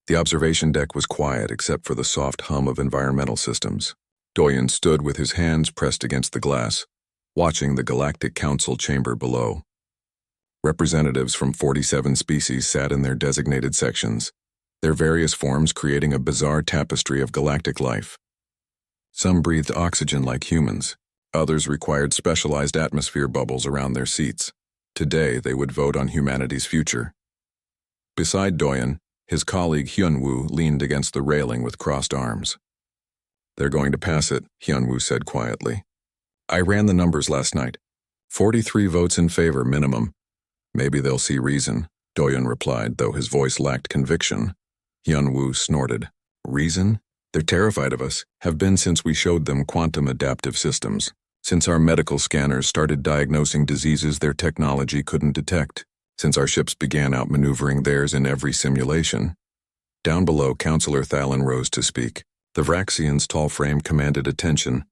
The observation deck was quiet except for the soft hum of environmental systems. Doyen stood with his hands pressed against the glass, watching the Galactic Council chamber below. Representatives from 47 species sat in their designated sections, their various forms creating a bizarre tapestry of galactic life. Some breathed oxygen like humans, others required specialized atmosphere bubbles around their seats. Today, they would vote on humanity's future. Beside Doyen, his colleague Hyunwoo leaned against the railing with crossed arms. "They're going to pass it," Hyunwoo said quietly. "I ran the numbers last night. 43 votes in favor minimum. Maybe they'll see reason," Doyen replied, though his voice lacked conviction. Hyunwoo snorted. "Reason? They're terrified of us, have been since we showed them quantum adaptive systems, since our medical scanners started diagnosing diseases their technology couldn't detect, since our ships began outmaneuvering theirs in every simulation." Down below, Counselor Thalen rose to speak. The Vraxian's tall frame commanded attention,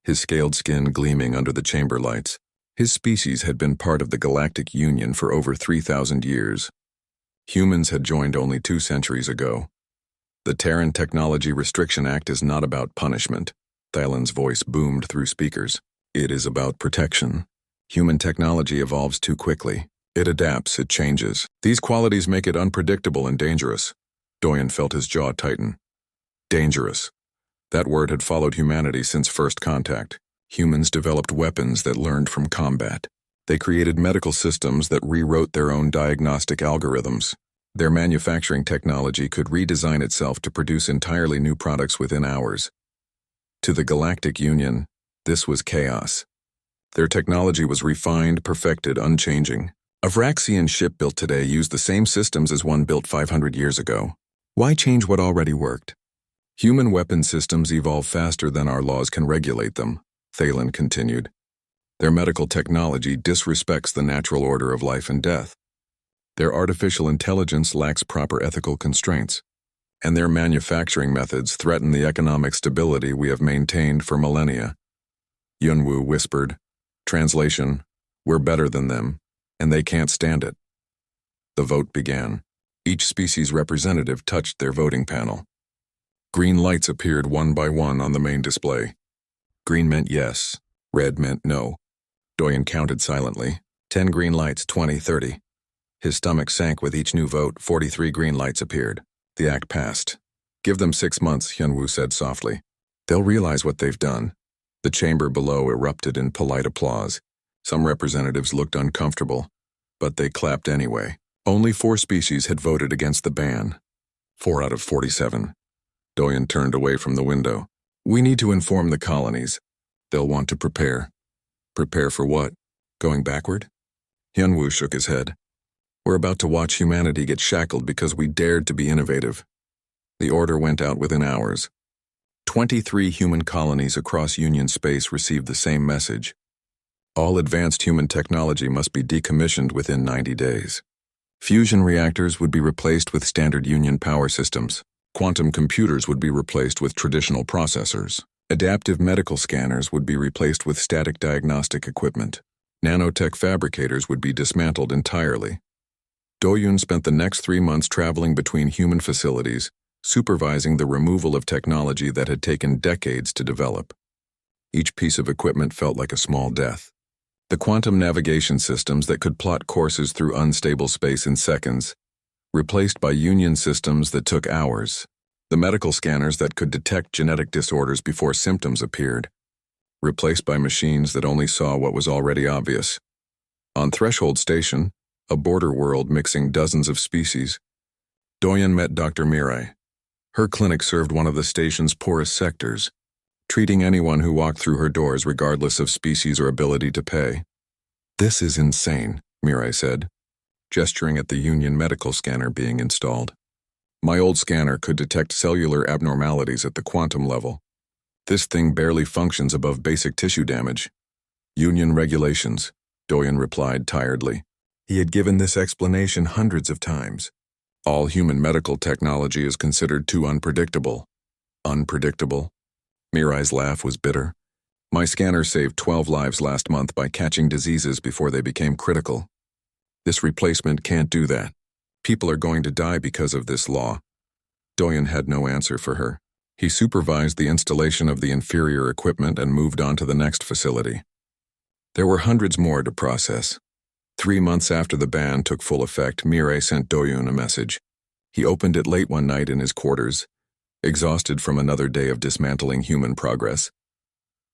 his scaled skin gleaming under the chamber lights. His species had been part of the Galactic Union for over 3,000 years. Humans had joined only 2 centuries ago. "The Terran Technology Restriction Act is not about punishment," Thalen's voice boomed through speakers. "It is about protection. Human technology evolves too quickly. It adapts, it changes. These qualities make it unpredictable and dangerous." Doyen felt his jaw tighten. Dangerous. That word had followed humanity since first contact. Humans developed weapons that learned from combat. They created medical systems that rewrote their own diagnostic algorithms. Their manufacturing technology could redesign itself to produce entirely new products within hours. To the Galactic Union, this was chaos. Their technology was refined, perfected, unchanging. A Vraxian ship built today used the same systems as one built 500 years ago. Why change what already worked? "Human weapon systems evolve faster than our laws can regulate them," Thalen continued. "Their medical technology disrespects the natural order of life and death. Their artificial intelligence lacks proper ethical constraints, and their manufacturing methods threaten the economic stability we have maintained for millennia." Yunwoo whispered, Translation, "We're better than them, and they can't stand it." The vote began. Each species representative touched their voting panel. Green lights appeared one by one on the main display. Green meant yes, red meant no. Doyen counted silently. 10 green lights, 20, 30. His stomach sank with each new vote. 43 green lights appeared. The act passed. "Give them 6 months," Hyunwoo said softly. "They'll realize what they've done." The chamber below erupted in polite applause. Some representatives looked uncomfortable, but they clapped anyway. Only 4 species had voted against the ban. 4 out of 47. Doyen turned away from the window. "We need to inform the colonies. They'll want to prepare." "Prepare for what? Going backward?" Hyunwoo shook his head. "We're about to watch humanity get shackled because we dared to be innovative." The order went out within hours. 23 human colonies across Union space received the same message. All advanced human technology must be decommissioned within 90 days. Fusion reactors would be replaced with standard Union power systems. Quantum computers would be replaced with traditional processors. Adaptive medical scanners would be replaced with static diagnostic equipment. Nanotech fabricators would be dismantled entirely. Doyun spent the next 3 months traveling between human facilities, supervising the removal of technology that had taken decades to develop. Each piece of equipment felt like a small death. The quantum navigation systems that could plot courses through unstable space in seconds, replaced by Union systems that took hours. The medical scanners that could detect genetic disorders before symptoms appeared, replaced by machines that only saw what was already obvious. On Threshold Station, a border world mixing dozens of species, Doyen met Dr. Mirai. Her clinic served one of the station's poorest sectors, treating anyone who walked through her doors regardless of species or ability to pay. "This is insane," Mirai said, gesturing at the Union medical scanner being installed. "My old scanner could detect cellular abnormalities at the quantum level. This thing barely functions above basic tissue damage." "Union regulations," Doyen replied tiredly. He had given this explanation hundreds of times. "All human medical technology is considered too unpredictable." "Unpredictable?" Mirai's laugh was bitter. "My scanner saved 12 lives last month by catching diseases before they became critical. This replacement can't do that. People are going to die because of this law." Doyen had no answer for her. He supervised the installation of the inferior equipment and moved on to the next facility. There were hundreds more to process. 3 months after the ban took full effect, Mireille sent Doyen a message. He opened it late one night in his quarters, exhausted from another day of dismantling human progress.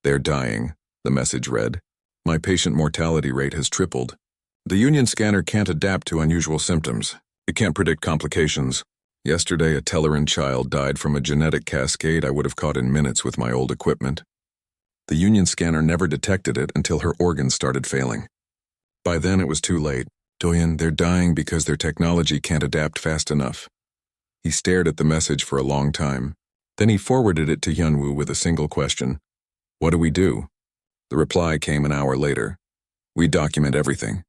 "They're dying," the message read. "My patient mortality rate has tripled. The Union scanner can't adapt to unusual symptoms. It can't predict complications. Yesterday, a Telleran child died from a genetic cascade I would have caught in minutes with my old equipment. The Union scanner never detected it until her organs started failing. By then, it was too late. Doyen, they're dying because their technology can't adapt fast enough." He stared at the message for a long time. Then he forwarded it to Yunwu with a single question. "What do we do?" The reply came an hour later. "We document everything.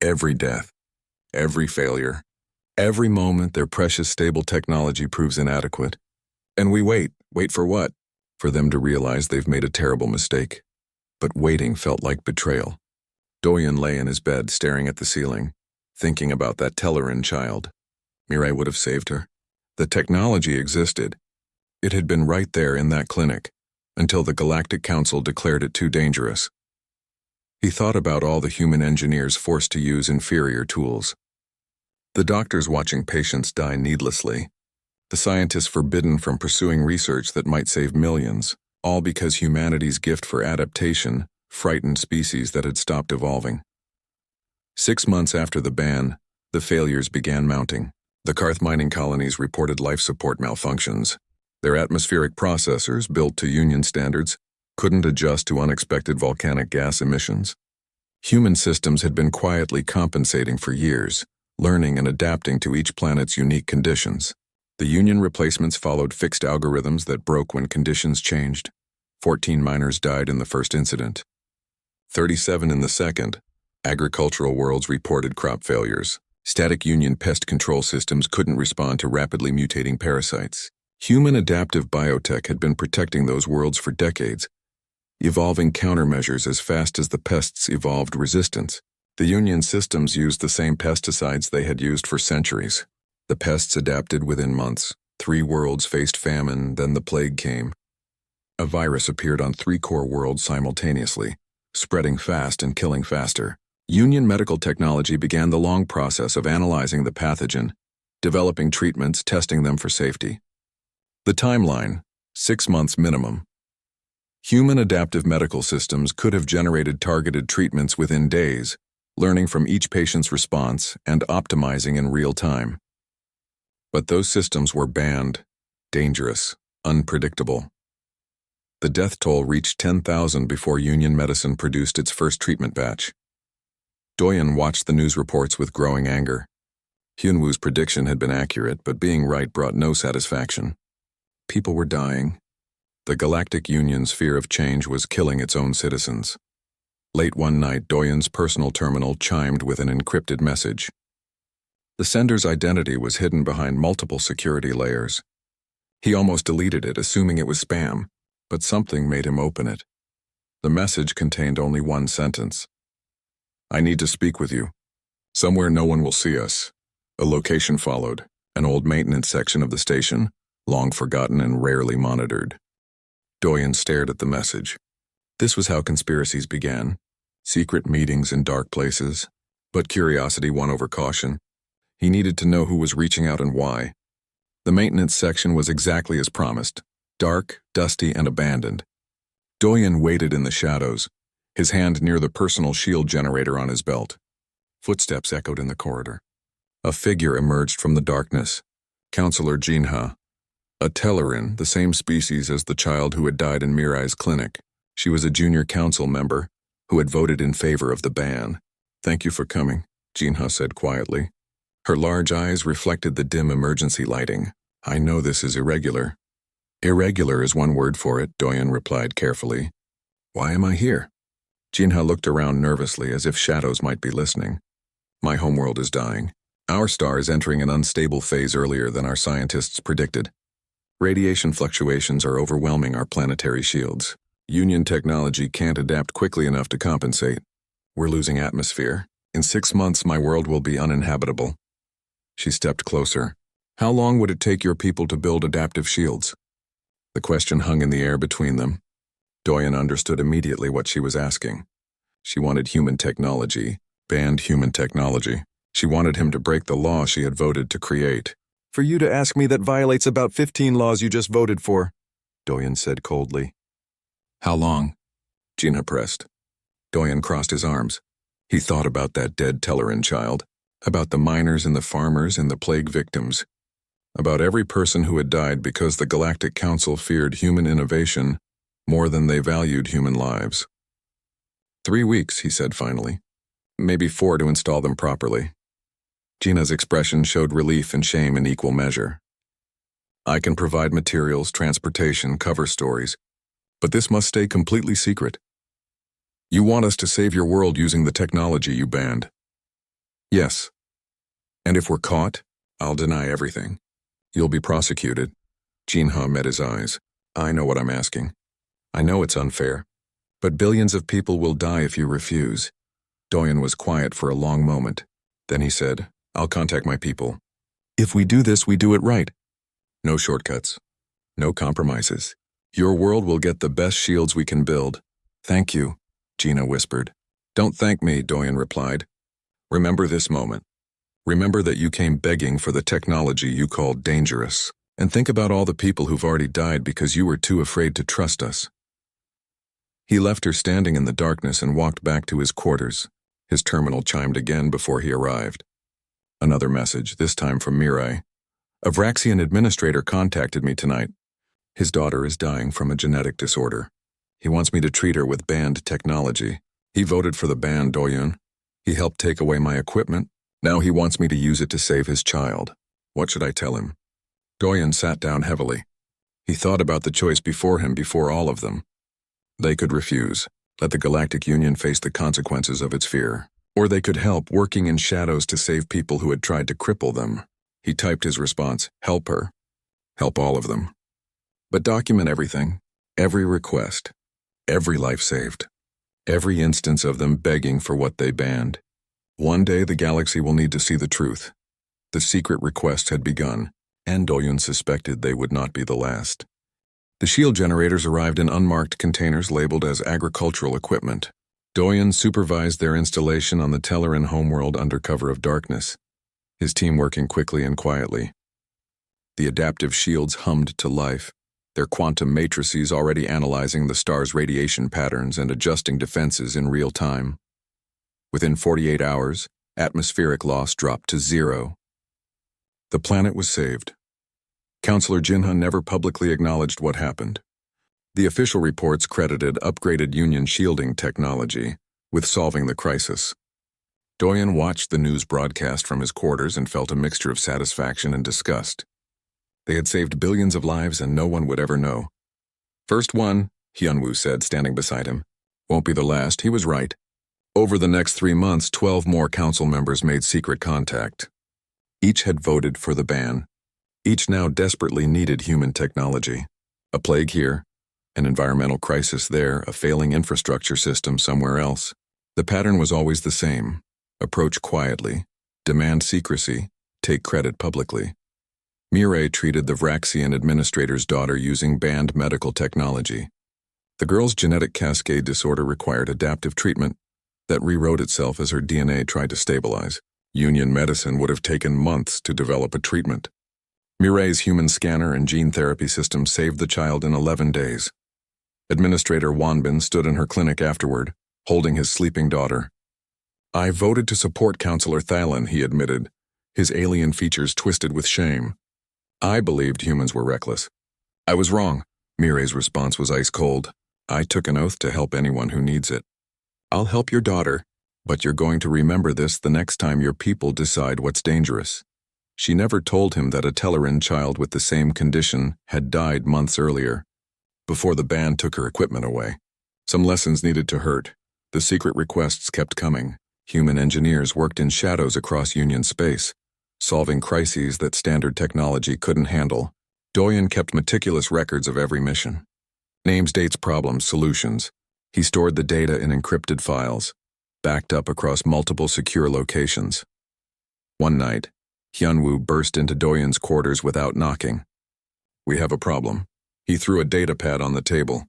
Every death. Every failure. Every moment their precious stable technology proves inadequate. And we wait. Wait for what? For them to realize they've made a terrible mistake." But waiting felt like betrayal. Doyen lay in his bed staring at the ceiling, thinking about that Telleran child. Mireille would have saved her. The technology existed. It had been right there in that clinic, until the Galactic Council declared it too dangerous. He thought about all the human engineers forced to use inferior tools. The doctors watching patients die needlessly. The scientists forbidden from pursuing research that might save millions, all because humanity's gift for adaptation frightened species that had stopped evolving. 6 months after the ban, the failures began mounting. The Karth mining colonies reported life support malfunctions. Their atmospheric processors, built to Union standards, couldn't adjust to unexpected volcanic gas emissions. Human systems had been quietly compensating for years, learning and adapting to each planet's unique conditions. The Union replacements followed fixed algorithms that broke when conditions changed. 14 miners died in the first incident. 37 in the second. Agricultural worlds reported crop failures. Static Union pest control systems couldn't respond to rapidly mutating parasites. Human adaptive biotech had been protecting those worlds for decades, evolving countermeasures as fast as the pests evolved resistance. The Union systems used the same pesticides they had used for centuries. The pests adapted within months. 3 worlds faced famine, then the plague came. A virus appeared on 3 core worlds simultaneously, spreading fast and killing faster. Union medical technology began the long process of analyzing the pathogen, developing treatments, testing them for safety. The timeline, 6 months minimum. Human adaptive medical systems could have generated targeted treatments within days, learning from each patient's response and optimizing in real time. But those systems were banned, dangerous, unpredictable. The death toll reached 10,000 before Union medicine produced its first treatment batch. Doyen watched the news reports with growing anger. Hyunwoo's prediction had been accurate, but being right brought no satisfaction. People were dying. The Galactic Union's fear of change was killing its own citizens. Late one night, Doyen's personal terminal chimed with an encrypted message. The sender's identity was hidden behind multiple security layers. He almost deleted it, assuming it was spam, but something made him open it. The message contained only one sentence. "I need to speak with you. Somewhere no one will see us." A location followed, an old maintenance section of the station, long forgotten and rarely monitored. Doyen stared at the message. This was how conspiracies began. Secret meetings in dark places. But curiosity won over caution. He needed to know who was reaching out and why. The maintenance section was exactly as promised. Dark, dusty, and abandoned. Doyen waited in the shadows, his hand near the personal shield generator on his belt. Footsteps echoed in the corridor. A figure emerged from the darkness. Counselor Jinha. A Telleran, the same species as the child who had died in Mireille's clinic. She was a junior council member who had voted in favor of the ban. "Thank you for coming," Jinha said quietly. Her large eyes reflected the dim emergency lighting. "I know this is irregular." "Irregular is one word for it," Doyen replied carefully. "Why am I here?" Jinha looked around nervously as if shadows might be listening. "My homeworld is dying. Our star is entering an unstable phase earlier than our scientists predicted. Radiation fluctuations are overwhelming our planetary shields. Union technology can't adapt quickly enough to compensate. We're losing atmosphere. In 6 months, my world will be uninhabitable." She stepped closer. How long would it take your people to build adaptive shields? The question hung in the air between them. Doyen understood immediately what she was asking. She wanted human technology, banned human technology. She wanted him to break the law she had voted to create. For you to ask me that violates about 15 laws you just voted for, Doyen said coldly. How long? Gina pressed. Doyen crossed his arms. He thought about that dead Telleran child, about the miners and the farmers and the plague victims, about every person who had died because the Galactic Council feared human innovation more than they valued human lives. 3 weeks, he said finally. Maybe 4 to install them properly. Gina's expression showed relief and shame in equal measure. I can provide materials, transportation, cover stories, but this must stay completely secret. You want us to save your world using the technology you banned? Yes. And if we're caught, I'll deny everything. You'll be prosecuted. Jinha met his eyes. I know what I'm asking. I know it's unfair, but billions of people will die if you refuse. Doyen was quiet for a long moment. Then he said, I'll contact my people. If we do this, we do it right. No shortcuts. No compromises. Your world will get the best shields we can build. Thank you, Gina whispered. Don't thank me, Doyen replied. Remember this moment. Remember that you came begging for the technology you called dangerous. And think about all the people who've already died because you were too afraid to trust us. He left her standing in the darkness and walked back to his quarters. His terminal chimed again before he arrived. Another message, this time from Mirai. A Vraxian administrator contacted me tonight. His daughter is dying from a genetic disorder. He wants me to treat her with banned technology. He voted for the ban, Doyen. He helped take away my equipment. Now he wants me to use it to save his child. What should I tell him? Doyen sat down heavily. He thought about the choice before him before all of them. They could refuse, let the Galactic Union face the consequences of its fear. Or they could help, working in shadows to save people who had tried to cripple them. He typed his response, help her. Help all of them. But document everything, every request, every life saved, every instance of them begging for what they banned. One day the galaxy will need to see the truth. The secret requests had begun, and Doyen suspected they would not be the last. The shield generators arrived in unmarked containers labeled as agricultural equipment. Doyen supervised their installation on the Telleran homeworld under cover of darkness, his team working quickly and quietly. The adaptive shields hummed to life, their quantum matrices already analyzing the star's radiation patterns and adjusting defenses in real time. Within 48 hours, atmospheric loss dropped to 0. The planet was saved. Counselor Jinha never publicly acknowledged what happened. The official reports credited upgraded Union shielding technology with solving the crisis. Doyen watched the news broadcast from his quarters and felt a mixture of satisfaction and disgust. They had saved billions of lives and no one would ever know. First one, Hyunwoo said, standing beside him. Won't be the last, he was right. Over the next 3 months, 12 more council members made secret contact. Each had voted for the ban. Each now desperately needed human technology. A plague here, an environmental crisis there, a failing infrastructure system somewhere else. The pattern was always the same. Approach quietly, demand secrecy, take credit publicly. Mirai treated the Vraxian administrator's daughter using banned medical technology. The girl's genetic cascade disorder required adaptive treatment that rewrote itself as her DNA tried to stabilize. Union medicine would have taken months to develop a treatment. Mirai's human scanner and gene therapy system saved the child in 11 days. Administrator Wanbin stood in her clinic afterward, holding his sleeping daughter. I voted to support Counselor Thalen, he admitted, his alien features twisted with shame. I believed humans were reckless. I was wrong. Mirai's response was ice cold. I took an oath to help anyone who needs it. I'll help your daughter, but you're going to remember this the next time your people decide what's dangerous. She never told him that a Telleran child with the same condition had died months earlier, before the ban took her equipment away. Some lessons needed to hurt. The secret requests kept coming. Human engineers worked in shadows across Union space, solving crises that standard technology couldn't handle. Doyen kept meticulous records of every mission. Names, dates, problems, solutions. He stored the data in encrypted files, backed up across multiple secure locations. One night, Hyunwoo burst into Doyen's quarters without knocking. We have a problem. He threw a data pad on the table.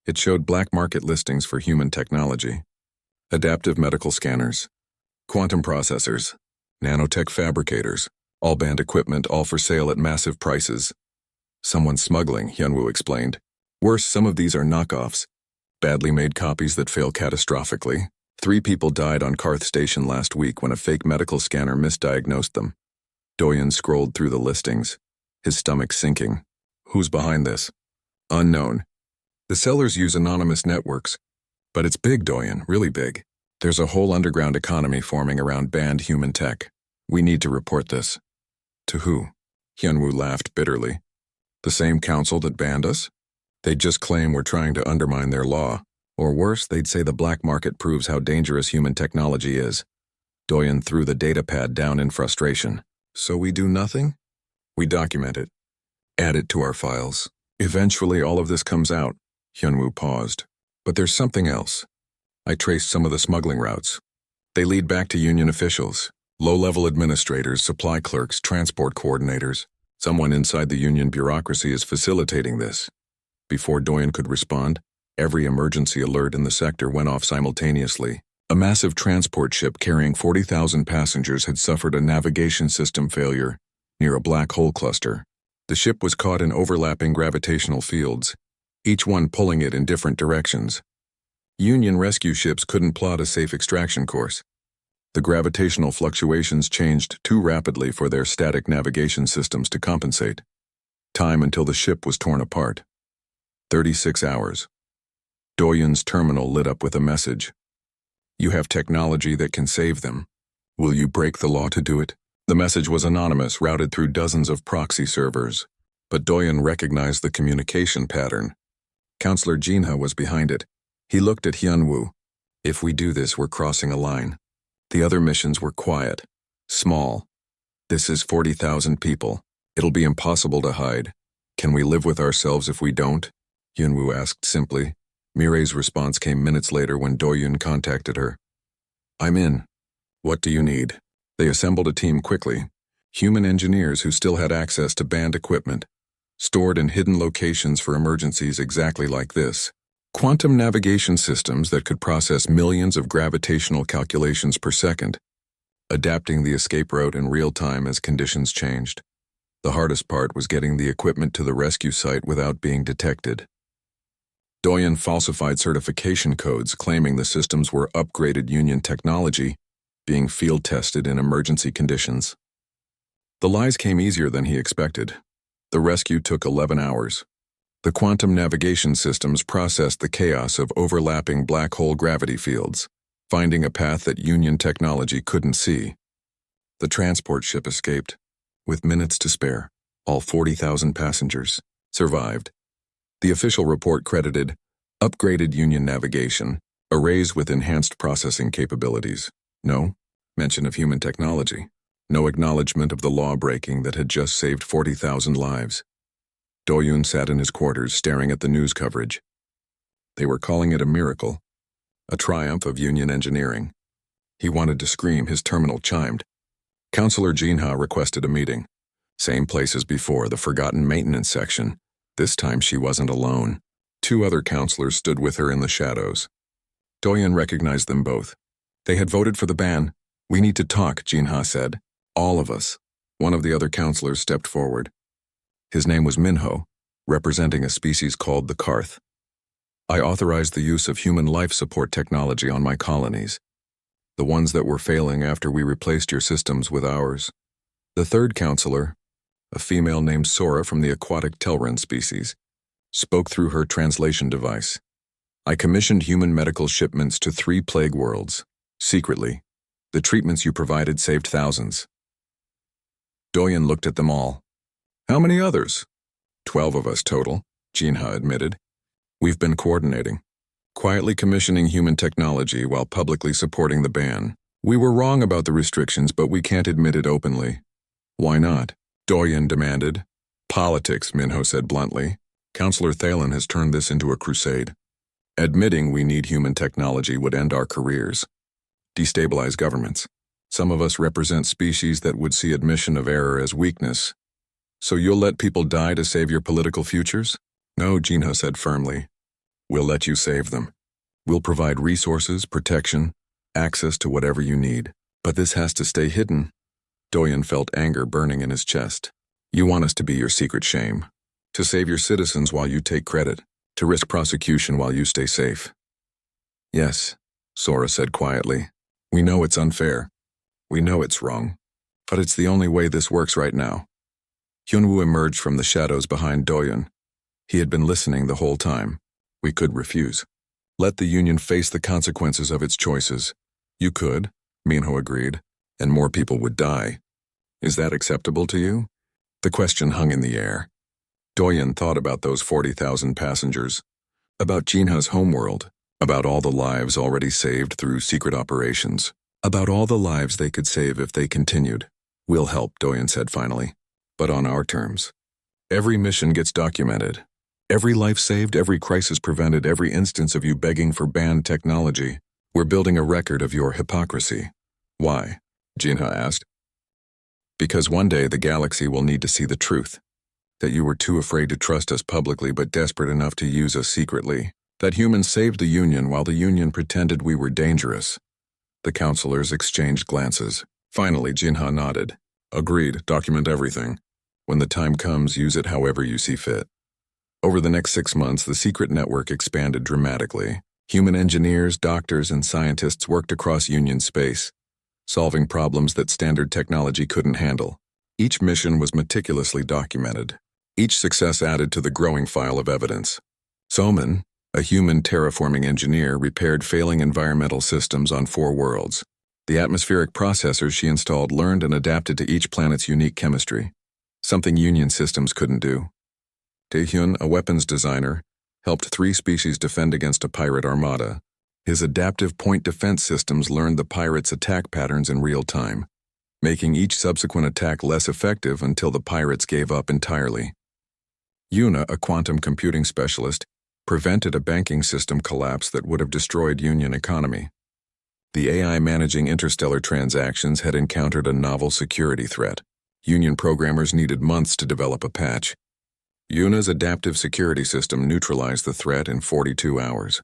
It showed black market listings for human technology. Adaptive medical scanners, quantum processors, nanotech fabricators, all banned equipment, all for sale at massive prices. Someone's smuggling, Hyunwoo explained. Worse, some of these are knockoffs. Badly made copies that fail catastrophically. 3 people died on Karth Station last week when a fake medical scanner misdiagnosed them. Doyen scrolled through the listings, his stomach sinking. Who's behind this? Unknown. The sellers use anonymous networks. But it's big, Doyen, really big. There's a whole underground economy forming around banned human tech. We need to report this. To who? Hyunwoo laughed bitterly. The same council that banned us? They'd just claim we're trying to undermine their law. Or worse, they'd say the black market proves how dangerous human technology is. Doyen threw the data pad down in frustration. So we do nothing? We document it. Add it to our files. Eventually all of this comes out. Hyunwoo paused. But there's something else. I traced some of the smuggling routes. They lead back to union officials, low-level administrators, supply clerks, transport coordinators. Someone inside the union bureaucracy is facilitating this. Before Doyen could respond, every emergency alert in the sector went off simultaneously. A massive transport ship carrying 40,000 passengers had suffered a navigation system failure near a black hole cluster. The ship was caught in overlapping gravitational fields, each one pulling it in different directions. Union rescue ships couldn't plot a safe extraction course. The gravitational fluctuations changed too rapidly for their static navigation systems to compensate. Time until the ship was torn apart. 36 hours. Doyen's terminal lit up with a message. You have technology that can save them. Will you break the law to do it? The message was anonymous, routed through dozens of proxy servers. But Doyen recognized the communication pattern. Counselor Jinha was behind it. He looked at Hyunwoo. If we do this, we're crossing a line. The other missions were quiet, small. This is 40,000 people. It'll be impossible to hide. Can we live with ourselves if we don't? Hyunwoo asked simply. Mirei's response came minutes later when Doyen contacted her. I'm in. What do you need? They assembled a team quickly. Human engineers who still had access to banned equipment, stored in hidden locations for emergencies exactly like this. Quantum navigation systems that could process millions of gravitational calculations per second, adapting the escape route in real time as conditions changed. The hardest part was getting the equipment to the rescue site without being detected. Doyen falsified certification codes claiming the systems were upgraded Union technology, being field-tested in emergency conditions. The lies came easier than he expected. The rescue took 11 hours. The quantum navigation systems processed the chaos of overlapping black hole gravity fields, finding a path that Union technology couldn't see. The transport ship escaped. With minutes to spare, all 40,000 passengers survived. The official report credited upgraded Union navigation, arrays with enhanced processing capabilities. No mention of human technology. No acknowledgement of the law-breaking that had just saved 40,000 lives. Doyen sat in his quarters staring at the news coverage. They were calling it a miracle, a triumph of Union engineering. He wanted to scream, his terminal chimed. Counselor Jinha requested a meeting. Same place as before, the forgotten maintenance section. This time she wasn't alone. 2 other counselors stood with her in the shadows. Doyen recognized them both. They had voted for the ban. We need to talk, Jinha said. All of us. One of the other counselors stepped forward. His name was Minho, representing a species called the Karth. I authorized the use of human life support technology on my colonies, the ones that were failing after we replaced your systems with ours. The third counselor, a female named Sora from the aquatic Telran species, spoke through her translation device. I commissioned human medical shipments to 3 plague worlds. Secretly, the treatments you provided saved thousands. Doyen looked at them all. How many others? 12 of us total, Jinha admitted. We've been coordinating, quietly commissioning human technology while publicly supporting the ban. We were wrong about the restrictions, but we can't admit it openly. Why not? Doyen demanded. Politics, Minho said bluntly. Counselor Thalen has turned this into a crusade. Admitting we need human technology would end our careers, destabilize governments, Some of us represent species that would see admission of error as weakness. So you'll let people die to save your political futures? No, Jinha said firmly. We'll let you save them. We'll provide resources, protection, access to whatever you need. But this has to stay hidden. Doyen felt anger burning in his chest. You want us to be your secret shame. To save your citizens while you take credit. To risk prosecution while you stay safe. Yes, Sora said quietly. We know it's unfair. We know it's wrong. But it's the only way this works right now. Hyunwoo emerged from the shadows behind Doyen. He had been listening the whole time. We could refuse. Let the Union face the consequences of its choices. You could, Minho agreed, and more people would die. Is that acceptable to you? The question hung in the air. Doyen thought about those 40,000 passengers, about Jinha's homeworld, about all the lives already saved through secret operations, about all the lives they could save if they continued. We'll help, Doyen said finally, but on our terms. Every mission gets documented. Every life saved, every crisis prevented, every instance of you begging for banned technology. We're building a record of your hypocrisy. Why? Jinha asked. Because one day the galaxy will need to see the truth. That you were too afraid to trust us publicly but desperate enough to use us secretly. That humans saved the Union while the Union pretended we were dangerous. The counselors exchanged glances. Finally, Jinha nodded. Agreed, document everything. When the time comes, use it however you see fit. Over the next 6 months, the secret network expanded dramatically. Human engineers, doctors, and scientists worked across Union space, solving problems that standard technology couldn't handle. Each mission was meticulously documented. Each success added to the growing file of evidence. Soman, a human terraforming engineer, repaired failing environmental systems on 4 worlds. The atmospheric processors she installed learned and adapted to each planet's unique chemistry, something Union systems couldn't do. Taehyun, a weapons designer, helped 3 species defend against a pirate armada. His adaptive point defense systems learned the pirates' attack patterns in real time, making each subsequent attack less effective until the pirates gave up entirely. Yuna, a quantum computing specialist, prevented a banking system collapse that would have destroyed Union economy. The AI managing interstellar transactions had encountered a novel security threat. Union programmers needed months to develop a patch. Yuna's adaptive security system neutralized the threat in 42 hours.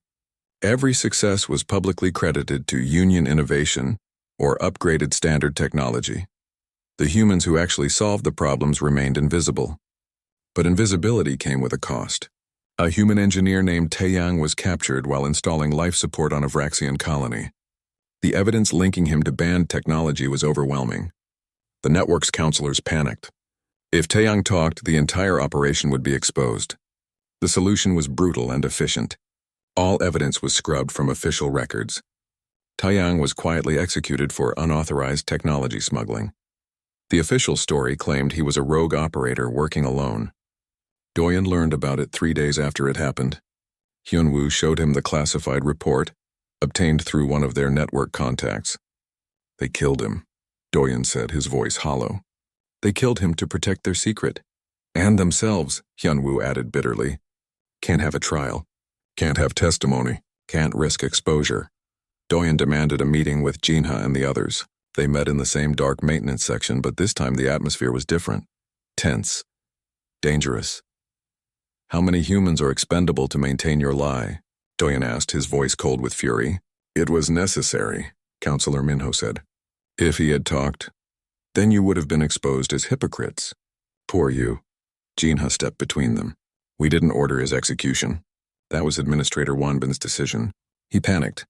Every success was publicly credited to Union innovation or upgraded standard technology. The humans who actually solved the problems remained invisible. But invisibility came with a cost. A human engineer named Taeyang was captured while installing life support on a Vraxian colony. The evidence linking him to banned technology was overwhelming. The network's counselors panicked. If Taeyang talked, the entire operation would be exposed. The solution was brutal and efficient. All evidence was scrubbed from official records. Taeyang was quietly executed for unauthorized technology smuggling. The official story claimed he was a rogue operator working alone. Doyen learned about it 3 days after it happened. Hyunwoo showed him the classified report, obtained through one of their network contacts. They killed him, Doyen said, his voice hollow. They killed him to protect their secret. And themselves, Hyunwoo added bitterly. Can't have a trial. Can't have testimony. Can't risk exposure. Doyen demanded a meeting with Jinha and the others. They met in the same dark maintenance section, but this time the atmosphere was different. Tense. Dangerous. How many humans are expendable to maintain your lie? Doyen asked, his voice cold with fury. It was necessary, Counselor Minho said. If he had talked, then you would have been exposed as hypocrites. Poor you. Jinha stepped between them. We didn't order his execution. That was Administrator Wanbin's decision. He panicked.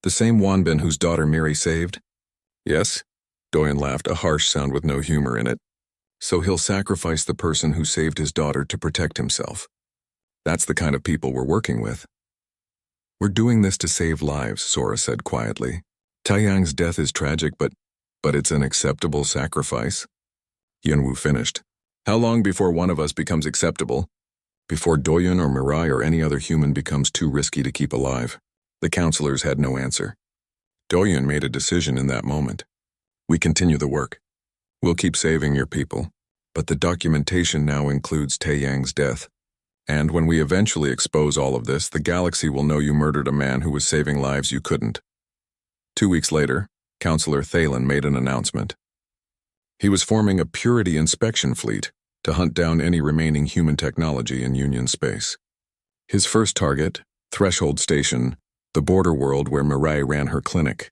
The same Wanbin whose daughter Miri saved? Yes? Doyen laughed, a harsh sound with no humor in it. So he'll sacrifice the person who saved his daughter to protect himself. That's the kind of people we're working with. We're doing this to save lives, Sora said quietly. Taeyang's death is tragic, but it's an acceptable sacrifice. Hyunwoo finished. How long before one of us becomes acceptable? Before Doyen or Mirai or any other human becomes too risky to keep alive. The counselors had no answer. Doyen made a decision in that moment. We continue the work. We'll keep saving your people, but the documentation now includes Taeyang's death. And when we eventually expose all of this, the galaxy will know you murdered a man who was saving lives you couldn't. 2 weeks later, Counselor Thalen made an announcement. He was forming a purity inspection fleet to hunt down any remaining human technology in Union space. His first target, Threshold Station, the border world where Mireille ran her clinic.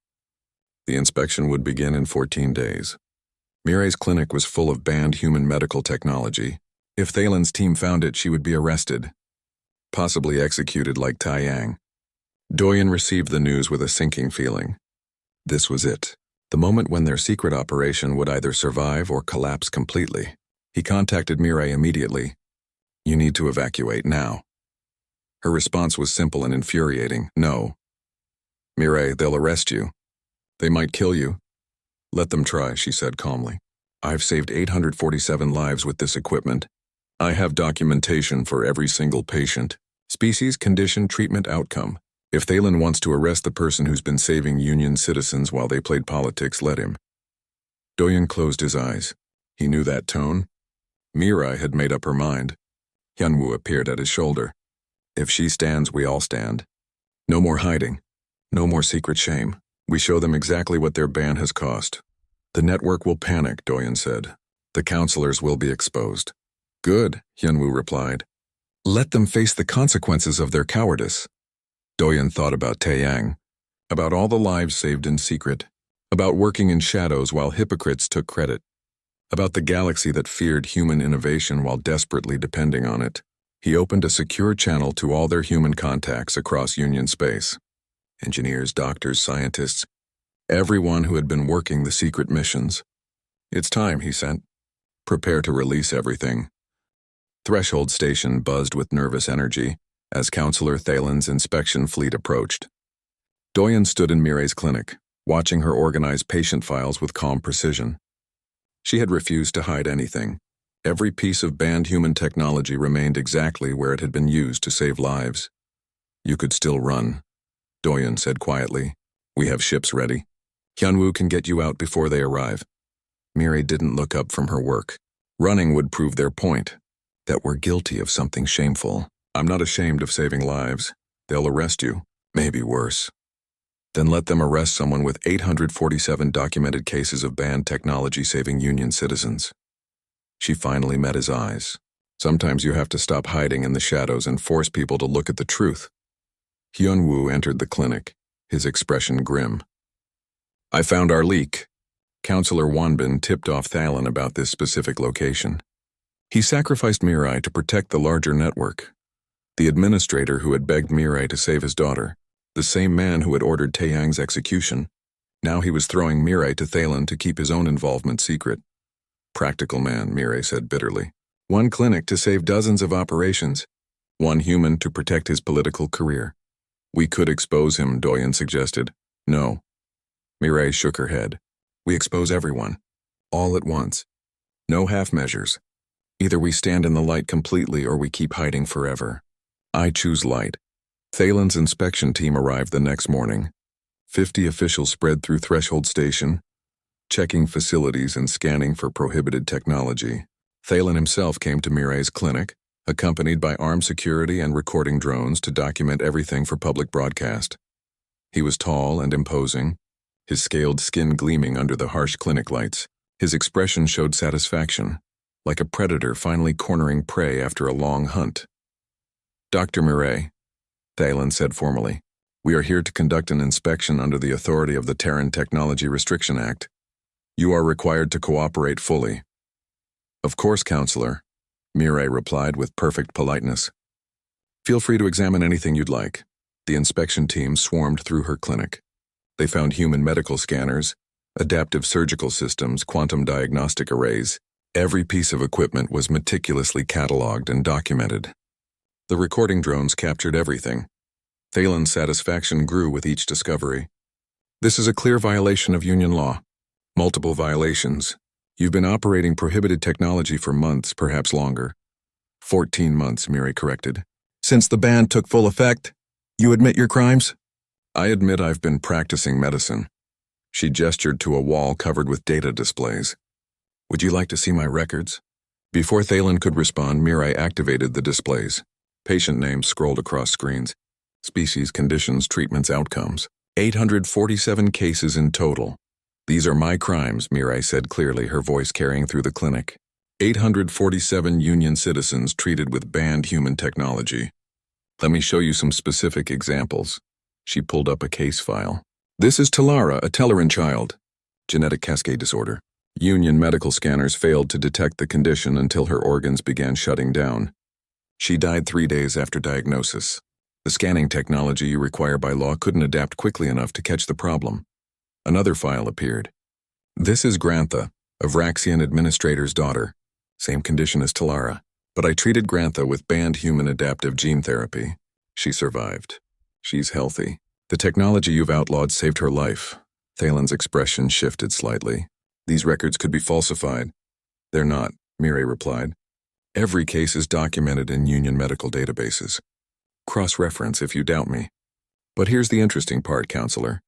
The inspection would begin in 14 days. Mireille's clinic was full of banned human medical technology. If Thalen's team found it, she would be arrested, possibly executed like Tai Yang. Doyen received the news with a sinking feeling. This was it, the moment when their secret operation would either survive or collapse completely. He contacted Mireille immediately. "You need to evacuate now." Her response was simple and infuriating. "No. Mireille, they'll arrest you. They might kill you." "Let them try," she said calmly. "I've saved 847 lives with this equipment. I have documentation for every single patient. Species, condition, treatment, outcome. If Thalen wants to arrest the person who's been saving Union citizens while they played politics, let him." Doyen closed his eyes. He knew that tone. Mireille had made up her mind. Hyunwoo appeared at his shoulder. "If she stands, we all stand. No more hiding. No more secret shame. We show them exactly what their ban has cost." "The network will panic," Doyen said. "The counselors will be exposed." "Good," Hyunwoo replied. "Let them face the consequences of their cowardice." Doyen thought about Taeyang, about all the lives saved in secret, about working in shadows while hypocrites took credit, about the galaxy that feared human innovation while desperately depending on it. He opened a secure channel to all their human contacts across Union space. Engineers, doctors, scientists, everyone who had been working the secret missions. "It's time," he sent. "Prepare to release everything." Threshold Station buzzed with nervous energy as Counselor Thalen's inspection fleet approached. Doyen stood in Mireille's clinic, watching her organize patient files with calm precision. She had refused to hide anything. Every piece of banned human technology remained exactly where it had been used to save lives. "You could still run," Doyen said quietly. "We have ships ready. Hyunwoo can get you out before they arrive." Mireille didn't look up from her work. Running would prove their point, that we're guilty of something shameful. "I'm not ashamed of saving lives. They'll arrest you, maybe worse." "Then let them arrest someone with 847 documented cases of banned technology saving Union citizens." She finally met his eyes. "Sometimes you have to stop hiding in the shadows and force people to look at the truth." Hyunwoo entered the clinic, his expression grim. "I found our leak." Counselor Wanbin tipped off Thalen about this specific location. He sacrificed Mireille to protect the larger network. The administrator who had begged Mireille to save his daughter, the same man who had ordered Taeyang's execution. Now he was throwing Mireille to Thalen to keep his own involvement secret. "Practical man," Mireille said bitterly. "One clinic to save dozens of operations. One human to protect his political career." "We could expose him," Doyen suggested. "No." Mireille shook her head. "We expose everyone. All at once. No half measures. Either we stand in the light completely or we keep hiding forever. I choose light." Thalen's inspection team arrived the next morning. 50 officials spread through Threshold Station, checking facilities and scanning for prohibited technology. Thalen himself came to Mireille's clinic, accompanied by armed security and recording drones to document everything for public broadcast. He was tall and imposing, his scaled skin gleaming under the harsh clinic lights. His expression showed satisfaction, like a predator finally cornering prey after a long hunt. "Dr. Mireille," Thalen said formally, "we are here to conduct an inspection under the authority of the Terran Technology Restriction Act. You are required to cooperate fully." "Of course, Counselor," Mireille replied with perfect politeness. "Feel free to examine anything you'd like." The inspection team swarmed through her clinic. They found human medical scanners, adaptive surgical systems, quantum diagnostic arrays. Every piece of equipment was meticulously catalogued and documented. The recording drones captured everything. Thalen's satisfaction grew with each discovery. "This is a clear violation of Union law. Multiple violations. You've been operating prohibited technology for months, perhaps longer." 14 months, Mireille corrected. "Since the ban took full effect, you admit your crimes?" "I admit I've been practicing medicine." She gestured to a wall covered with data displays. "Would you like to see my records?" Before Thalen could respond, Mireille activated the displays. Patient names scrolled across screens. Species, conditions, treatments, outcomes. 847 cases in total. These are my crimes, Mirai said clearly, her voice carrying through the clinic. 847 Union citizens treated with banned human technology. Let me show you some specific examples. She pulled up a case file. This is Talara, a Telleran child. Genetic cascade disorder. Union medical scanners failed to detect the condition until her organs began shutting down. She died 3 days after diagnosis. The scanning technology you require by law couldn't adapt quickly enough to catch the problem. Another file appeared. This is Grantha, a Vraxian administrator's daughter. Same condition as Talara, but I treated Grantha with banned human adaptive gene therapy. She survived. She's healthy. The technology you've outlawed saved her life. Thalen's expression shifted slightly. These records could be falsified. They're not, Mirai replied. Every case is documented in Union medical databases. Cross-reference if you doubt me. But here's the interesting part, Counselor.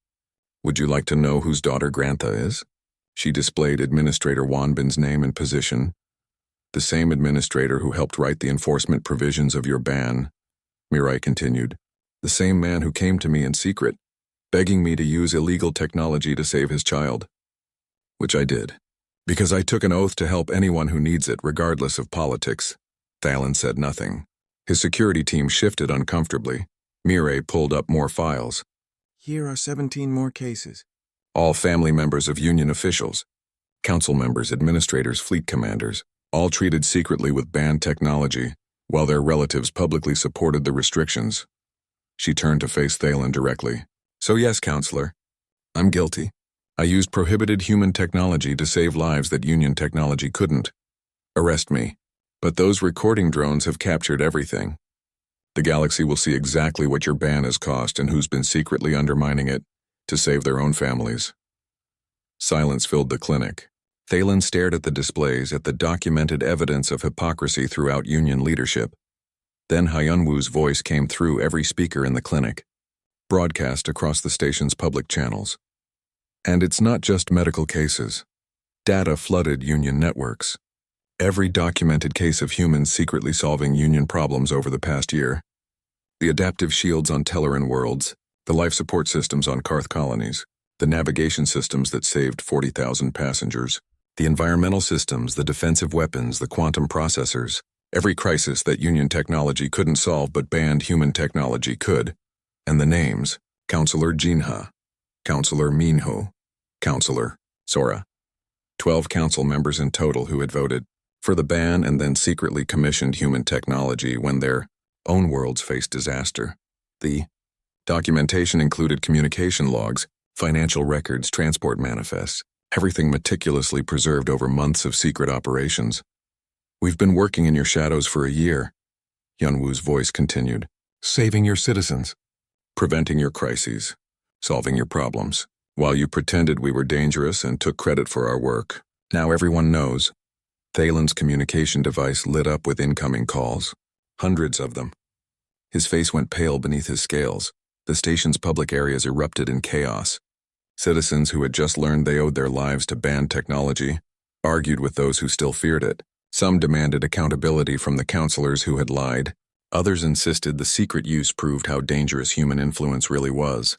Would you like to know whose daughter Grantha is? She displayed Administrator Wanbin's name and position. The same administrator who helped write the enforcement provisions of your ban, Mirai continued. The same man who came to me in secret, begging me to use illegal technology to save his child. Which I did. Because I took an oath to help anyone who needs it, regardless of politics. Thalen said nothing. His security team shifted uncomfortably. Mirai pulled up more files. Here are 17 more cases. All family members of Union officials. Council members, administrators, fleet commanders. All treated secretly with banned technology, while their relatives publicly supported the restrictions. She turned to face Thalen directly. So yes, Counselor. I'm guilty. I used prohibited human technology to save lives that Union technology couldn't. Arrest me. But those recording drones have captured everything. The galaxy will see exactly what your ban has cost and who's been secretly undermining it to save their own families. Silence filled the clinic. Thalen stared at the displays, at the documented evidence of hypocrisy throughout Union leadership. Then Hyunwoo's voice came through every speaker in the clinic, broadcast across the station's public channels. And it's not just medical cases. Data flooded Union networks. Every documented case of humans secretly solving Union problems over the past year. The adaptive shields on Telleran worlds, the life support systems on Karth colonies, the navigation systems that saved 40,000 passengers, the environmental systems, the defensive weapons, the quantum processors, every crisis that Union technology couldn't solve but banned human technology could. And the names, Counselor Jinha, Counselor Minho, Counselor Sora. 12 council members in total who had voted for the ban and then secretly commissioned human technology when their own worlds faced disaster. The documentation included communication logs, financial records, transport manifests, everything meticulously preserved over months of secret operations. We've been working in your shadows for a year, Hyunwoo's voice continued, saving your citizens, preventing your crises, solving your problems, while you pretended we were dangerous and took credit for our work. Now everyone knows. Thalen's communication device lit up with incoming calls, hundreds of them. His face went pale beneath his scales. The station's public areas erupted in chaos. Citizens who had just learned they owed their lives to banned technology argued with those who still feared it. Some demanded accountability from the counselors who had lied. Others insisted the secret use proved how dangerous human influence really was.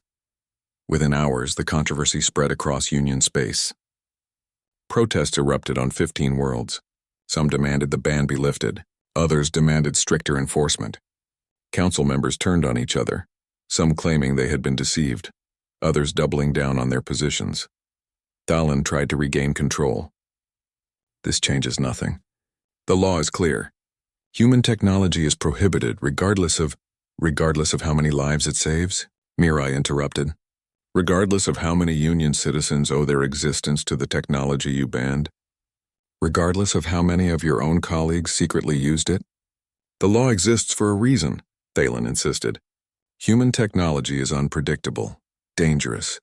Within hours, the controversy spread across Union space. Protests erupted on 15 worlds. Some demanded the ban be lifted. Others demanded stricter enforcement. Council members turned on each other, some claiming they had been deceived, others doubling down on their positions. Thalen tried to regain control. This changes nothing. The law is clear. Human technology is prohibited regardless of how many lives it saves, Mirai interrupted. Regardless of how many Union citizens owe their existence to the technology you banned. Regardless of how many of your own colleagues secretly used it. The law exists for a reason, Thalen insisted. Human technology is unpredictable, dangerous.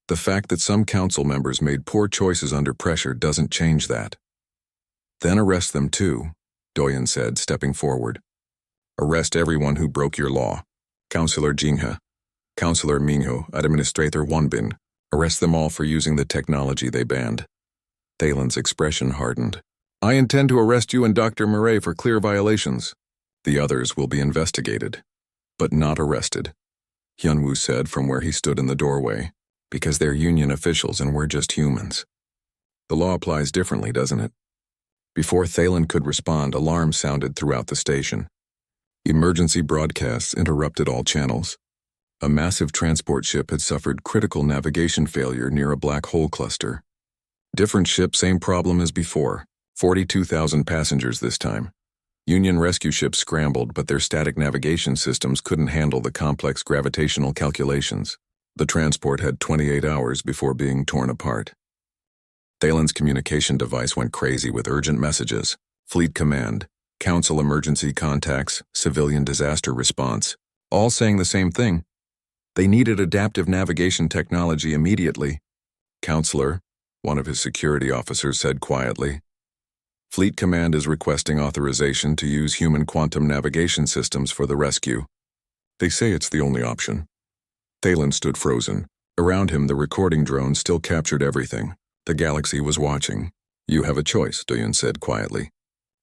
The fact that some council members made poor choices under pressure doesn't change that. Then arrest them too, Doyen said, stepping forward. Arrest everyone who broke your law. Counselor Jinha, Counselor Minho, Administrator Wanbin. Arrest them all for using the technology they banned. Thalen's expression hardened. I intend to arrest you and Dr. Murray for clear violations. The others will be investigated, but not arrested, Hyunwoo said from where he stood in the doorway. Because they're union officials and we're just humans. The law applies differently, doesn't it? Before Thalen could respond, alarms sounded throughout the station. Emergency broadcasts interrupted all channels. A massive transport ship had suffered critical navigation failure near a black hole cluster. Different ship, same problem as before. 42,000 passengers this time. Union rescue ships scrambled, but their static navigation systems couldn't handle the complex gravitational calculations. The transport had 28 hours before being torn apart. Thalen's communication device went crazy with urgent messages, Fleet Command, Council emergency contacts, civilian disaster response, all saying the same thing. They needed adaptive navigation technology immediately. Counselor, one of his security officers said quietly. Fleet Command is requesting authorization to use human quantum navigation systems for the rescue. They say it's the only option. Thalen stood frozen. Around him, the recording drone still captured everything. The galaxy was watching. You have a choice, Doyen said quietly.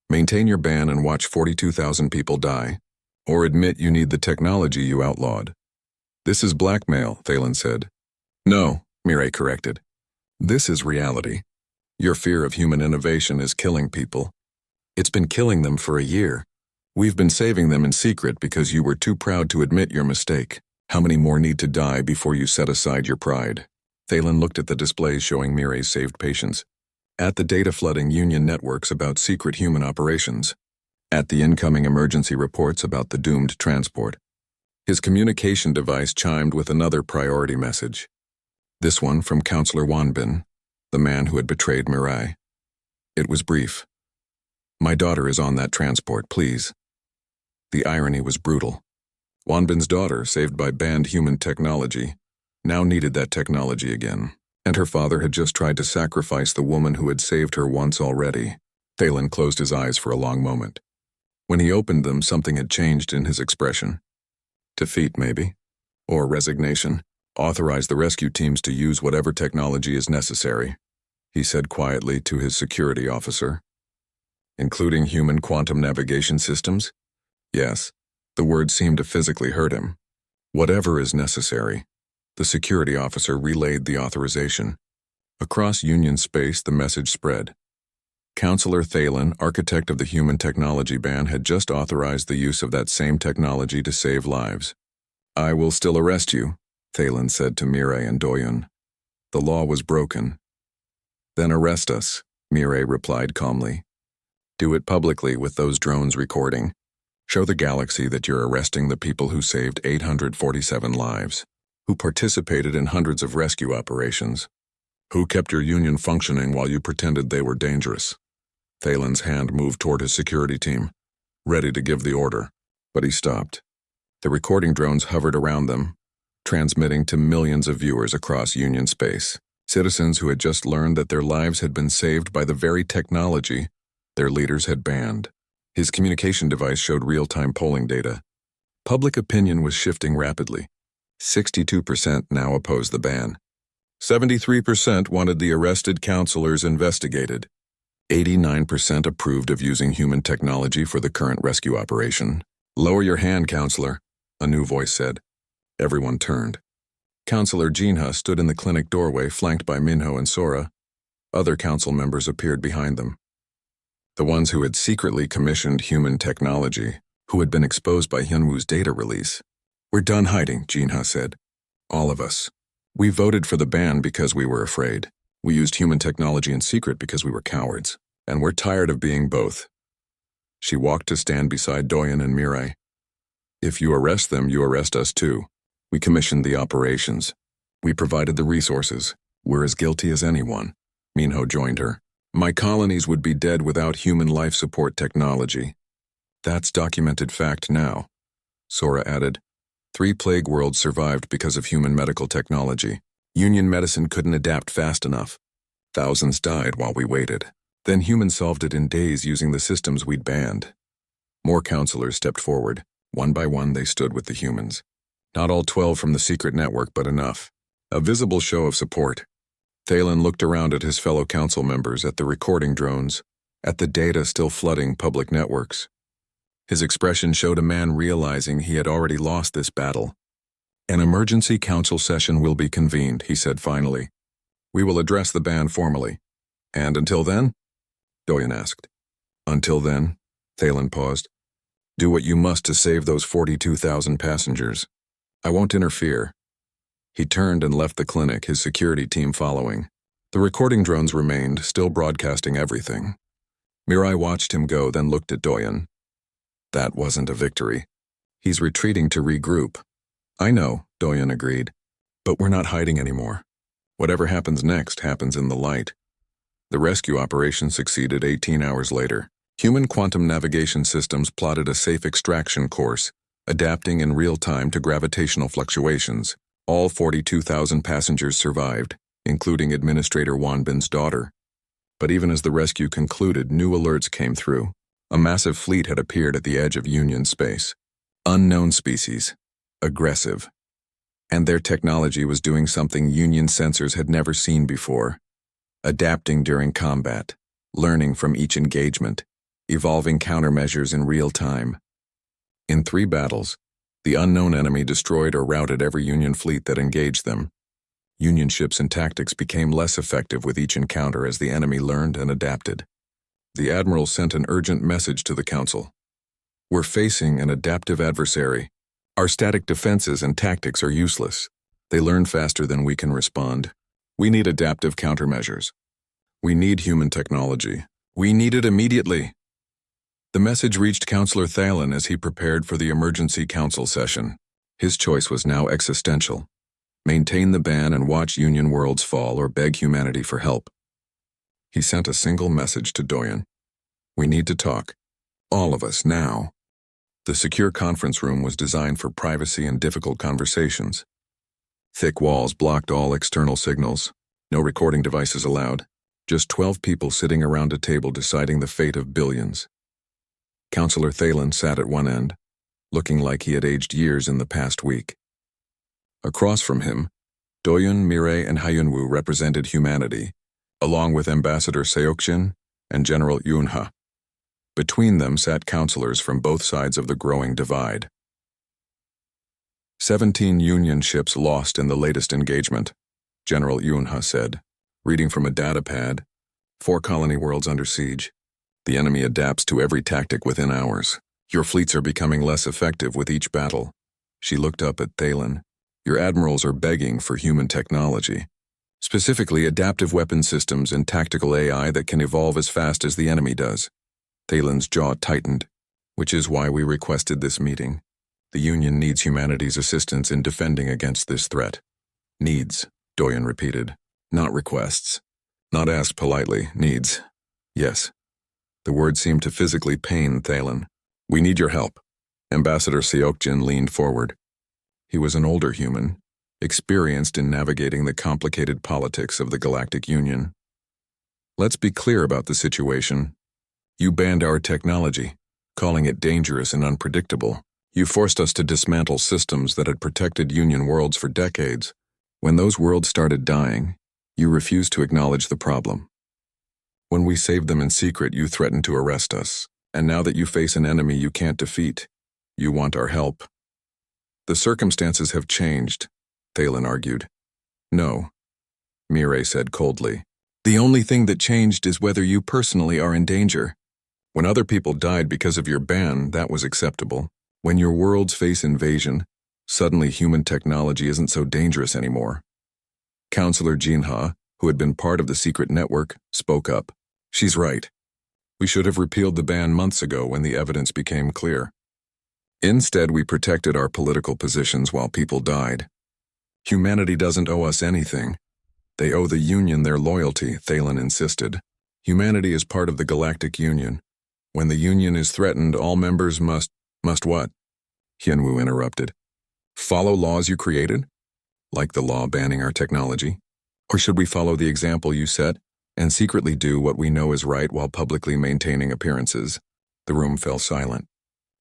Maintain your ban and watch 42,000 people die, or admit you need the technology you outlawed. This is blackmail, Thalen said. No, Mireille corrected. This is reality. Your fear of human innovation is killing people. It's been killing them for a year. We've been saving them in secret because you were too proud to admit your mistake. How many more need to die before you set aside your pride? Thalen looked at the displays showing Mireille's saved patients. At the data flooding Union networks about secret human operations. At the incoming emergency reports about the doomed transport. His communication device chimed with another priority message. This one from Counselor Wanbin, the man who had betrayed Mireille. It was brief. My daughter is on that transport, please. The irony was brutal. Wanbin's daughter, saved by banned human technology, now needed that technology again, and her father had just tried to sacrifice the woman who had saved her once already. Thalen closed his eyes for a long moment. When he opened them, something had changed in his expression. Defeat, maybe? Or resignation. Authorize the rescue teams to use whatever technology is necessary, he said quietly to his security officer. Including human quantum navigation systems? Yes. The word seemed to physically hurt him. Whatever is necessary. The security officer relayed the authorization. Across Union space, the message spread. Counselor Thalen, architect of the human technology ban, had just authorized the use of that same technology to save lives. I will still arrest you, Thalen said to Mireille and Doyen. The law was broken. Then arrest us, Mireille replied calmly. Do it publicly with those drones recording. Show the galaxy that you're arresting the people who saved 847 lives, who participated in hundreds of rescue operations, who kept your union functioning while you pretended they were dangerous. Thalen's hand moved toward his security team, ready to give the order, but he stopped. The recording drones hovered around them, transmitting to millions of viewers across Union space, citizens who had just learned that their lives had been saved by the very technology their leaders had banned. His communication device showed real-time polling data. Public opinion was shifting rapidly. 62% now opposed the ban. 73% wanted the arrested counselors investigated. 89% approved of using human technology for the current rescue operation. Lower your hand, counselor, a new voice said. Everyone turned. Counselor Jinha stood in the clinic doorway, flanked by Minho and Sora. Other council members appeared behind them. The ones who had secretly commissioned human technology, who had been exposed by Hyunwoo's data release. We're done hiding, Jinha said. All of us. We voted for the ban because we were afraid. We used human technology in secret because we were cowards. And we're tired of being both. She walked to stand beside Doyen and Mireille. If you arrest them, you arrest us too. We commissioned the operations. We provided the resources. We're as guilty as anyone. Minho joined her. My colonies would be dead without human life support technology. That's documented fact now. Sora added. 3 plague worlds survived because of human medical technology. Union medicine couldn't adapt fast enough. Thousands died while we waited. Then humans solved it in days using the systems we'd banned. More counselors stepped forward. One by one, they stood with the humans. Not all 12 from the secret network, but enough. A visible show of support. Thalen looked around at his fellow council members, at the recording drones, at the data still flooding public networks. His expression showed a man realizing he had already lost this battle. An emergency council session will be convened, he said finally. We will address the ban formally. And until then? Doyen asked. Until then, Thalen paused. Do what you must to save those 42,000 passengers. I won't interfere. He turned and left the clinic, his security team following. The recording drones remained, still broadcasting everything. Mirai watched him go, then looked at Doyen. That wasn't a victory. He's retreating to regroup. I know, Doyen agreed. But we're not hiding anymore. Whatever happens next happens in the light. The rescue operation succeeded 18 hours later. Human quantum navigation systems plotted a safe extraction course, adapting in real time to gravitational fluctuations. All 42,000 passengers survived, including Administrator Wanbin's daughter. But even as the rescue concluded, new alerts came through. A massive fleet had appeared at the edge of Union space. Unknown species. Aggressive. And their technology was doing something Union sensors had never seen before. Adapting during combat, learning from each engagement, evolving countermeasures in real time. In 3 battles, the unknown enemy destroyed or routed every Union fleet that engaged them. Union ships and tactics became less effective with each encounter as the enemy learned and adapted. The Admiral sent an urgent message to the Council. We're facing an adaptive adversary. Our static defenses and tactics are useless. They learn faster than we can respond. We need adaptive countermeasures. We need human technology. We need it immediately. The message reached Counselor Thalen as he prepared for the emergency council session. His choice was now existential. Maintain the ban and watch Union worlds fall or beg humanity for help. He sent a single message to Doyen. We need to talk. All of us, now. The secure conference room was designed for privacy and difficult conversations. Thick walls blocked all external signals. No recording devices allowed. Just 12 people sitting around a table deciding the fate of billions. Counselor Thalen sat at one end, looking like he had aged years in the past week. Across from him, Doyen, Mirai, and Hyunwoo represented humanity, along with Ambassador Seokjin and General Yunha. Between them sat counselors from both sides of the growing divide. 17 Union ships lost in the latest engagement, General Yunha said, reading from a data pad. 4 colony worlds under siege. The enemy adapts to every tactic within hours. Your fleets are becoming less effective with each battle. She looked up at Thalen. Your admirals are begging for human technology, specifically adaptive weapon systems and tactical AI that can evolve as fast as the enemy does. Thalen's jaw tightened, which is why we requested this meeting. The Union needs humanity's assistance in defending against this threat. Needs, Doyen repeated. Not requests. Not asked politely. Needs. Yes. The word seemed to physically pain Thalen. We need your help. Ambassador Seokjin leaned forward. He was an older human, experienced in navigating the complicated politics of the Galactic Union. Let's be clear about the situation. You banned our technology, calling it dangerous and unpredictable. You forced us to dismantle systems that had protected Union worlds for decades. When those worlds started dying, you refused to acknowledge the problem. When we saved them in secret, you threatened to arrest us. And now that you face an enemy you can't defeat, you want our help. The circumstances have changed, Thalen argued. No, Mirai said coldly. The only thing that changed is whether you personally are in danger. When other people died because of your ban, that was acceptable. When your worlds face invasion, suddenly human technology isn't so dangerous anymore. Counselor Jinha, who had been part of the secret network, spoke up. She's right. We should have repealed the ban months ago when the evidence became clear. Instead, we protected our political positions while people died. Humanity doesn't owe us anything. They owe the Union their loyalty, Thalen insisted. Humanity is part of the Galactic Union. When the Union is threatened, all members must what? Hyunwoo interrupted. Follow laws you created? Like the law banning our technology? Or should we follow the example you set and secretly do what we know is right while publicly maintaining appearances? The room fell silent.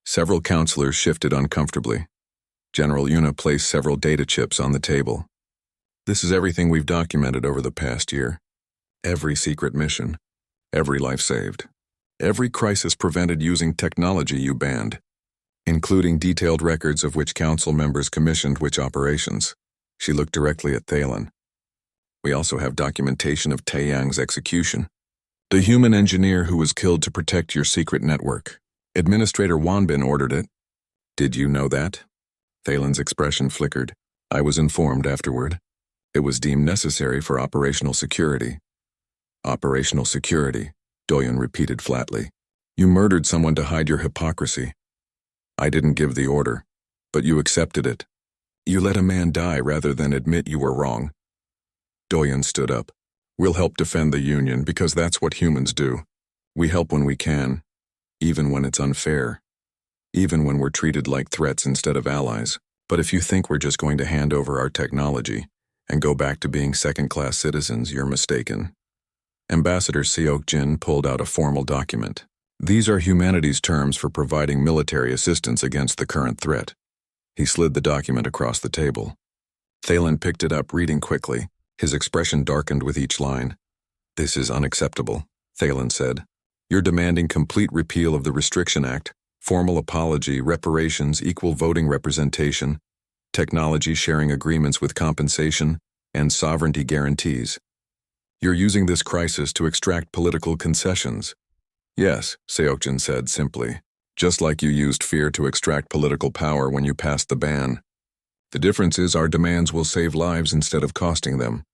Several counselors shifted uncomfortably. General Yuna placed several data chips on the table. This is everything we've documented over the past year. Every secret mission. Every life saved. Every crisis prevented using technology you banned. including detailed records of which council members commissioned which operations. She looked directly at Thalen. We also have documentation of Taeyang's execution. The human engineer who was killed to protect your secret network. Administrator Wanbin ordered it. Did you know that? Thalen's expression flickered. I was informed afterward. It was deemed necessary for operational security. Operational security, Doyen repeated flatly. You murdered someone to hide your hypocrisy. I didn't give the order, but you accepted it. You let a man die rather than admit you were wrong. Doyen stood up. We'll help defend the Union because that's what humans do. We help when we can, even when it's unfair, even when we're treated like threats instead of allies. But if you think we're just going to hand over our technology and go back to being second-class citizens, you're mistaken. Ambassador Seok-jin pulled out a formal document. These are humanity's terms for providing military assistance against the current threat. He slid the document across the table. Thalen picked it up, reading quickly. His expression darkened with each line. This is unacceptable, Thalen said. You're demanding complete repeal of the Restriction Act, formal apology, reparations, equal voting representation, technology sharing agreements with compensation, and sovereignty guarantees. You're using this crisis to extract political concessions. Yes, Seokjin said simply, just like you used fear to extract political power when you passed the ban. The difference is our demands will save lives instead of costing them.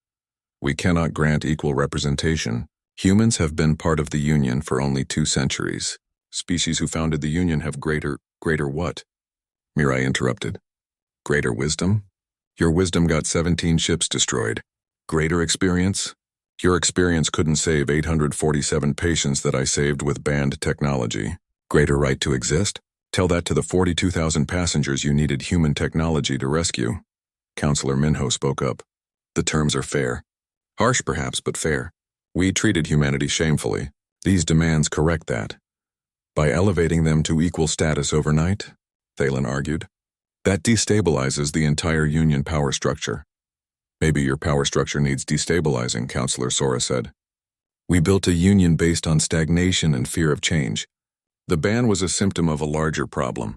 We cannot grant equal representation. Humans have been part of the Union for only 2 centuries. Species who founded the Union have greater what? Mirai interrupted. Greater wisdom? Your wisdom got 17 ships destroyed. Greater experience? Your experience couldn't save 847 patients that I saved with banned technology. Greater right to exist? Tell that to the 42,000 passengers you needed human technology to rescue. Counselor Minho spoke up. The terms are fair. Harsh perhaps, but fair. We treated humanity shamefully. These demands correct that. By elevating them to equal status overnight, Thalen argued, that destabilizes the entire Union power structure. Maybe your power structure needs destabilizing, Counselor Sora said. We built a Union based on stagnation and fear of change. The ban was a symptom of a larger problem.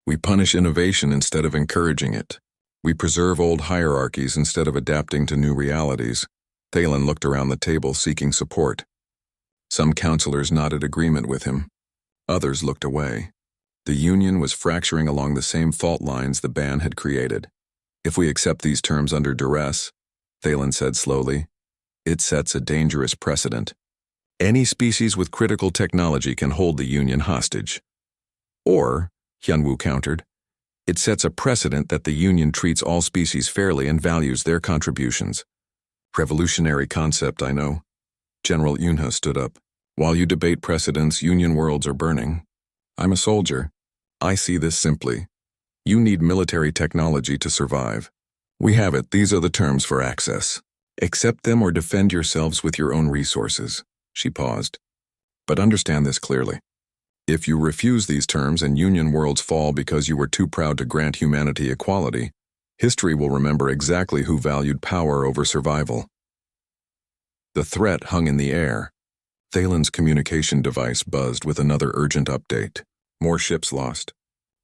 We punish innovation instead of encouraging it. We preserve old hierarchies instead of adapting to new realities. Thalen looked around the table seeking support. Some counselors nodded agreement with him. Others looked away. The Union was fracturing along the same fault lines the ban had created. If we accept these terms under duress, Thalen said slowly, it sets a dangerous precedent. Any species with critical technology can hold the Union hostage. Or, Hyunwoo countered, it sets a precedent that the Union treats all species fairly and values their contributions. Revolutionary concept, I know. General Yunha stood up. While you debate precedents, Union worlds are burning. I'm a soldier. I see this simply. You need military technology to survive. We have it. These are the terms for access. Accept them or defend yourselves with your own resources. She paused. But understand this clearly. If you refuse these terms and Union worlds fall because you were too proud to grant humanity equality, history will remember exactly who valued power over survival. The threat hung in the air. Thalen's communication device buzzed with another urgent update. More ships lost.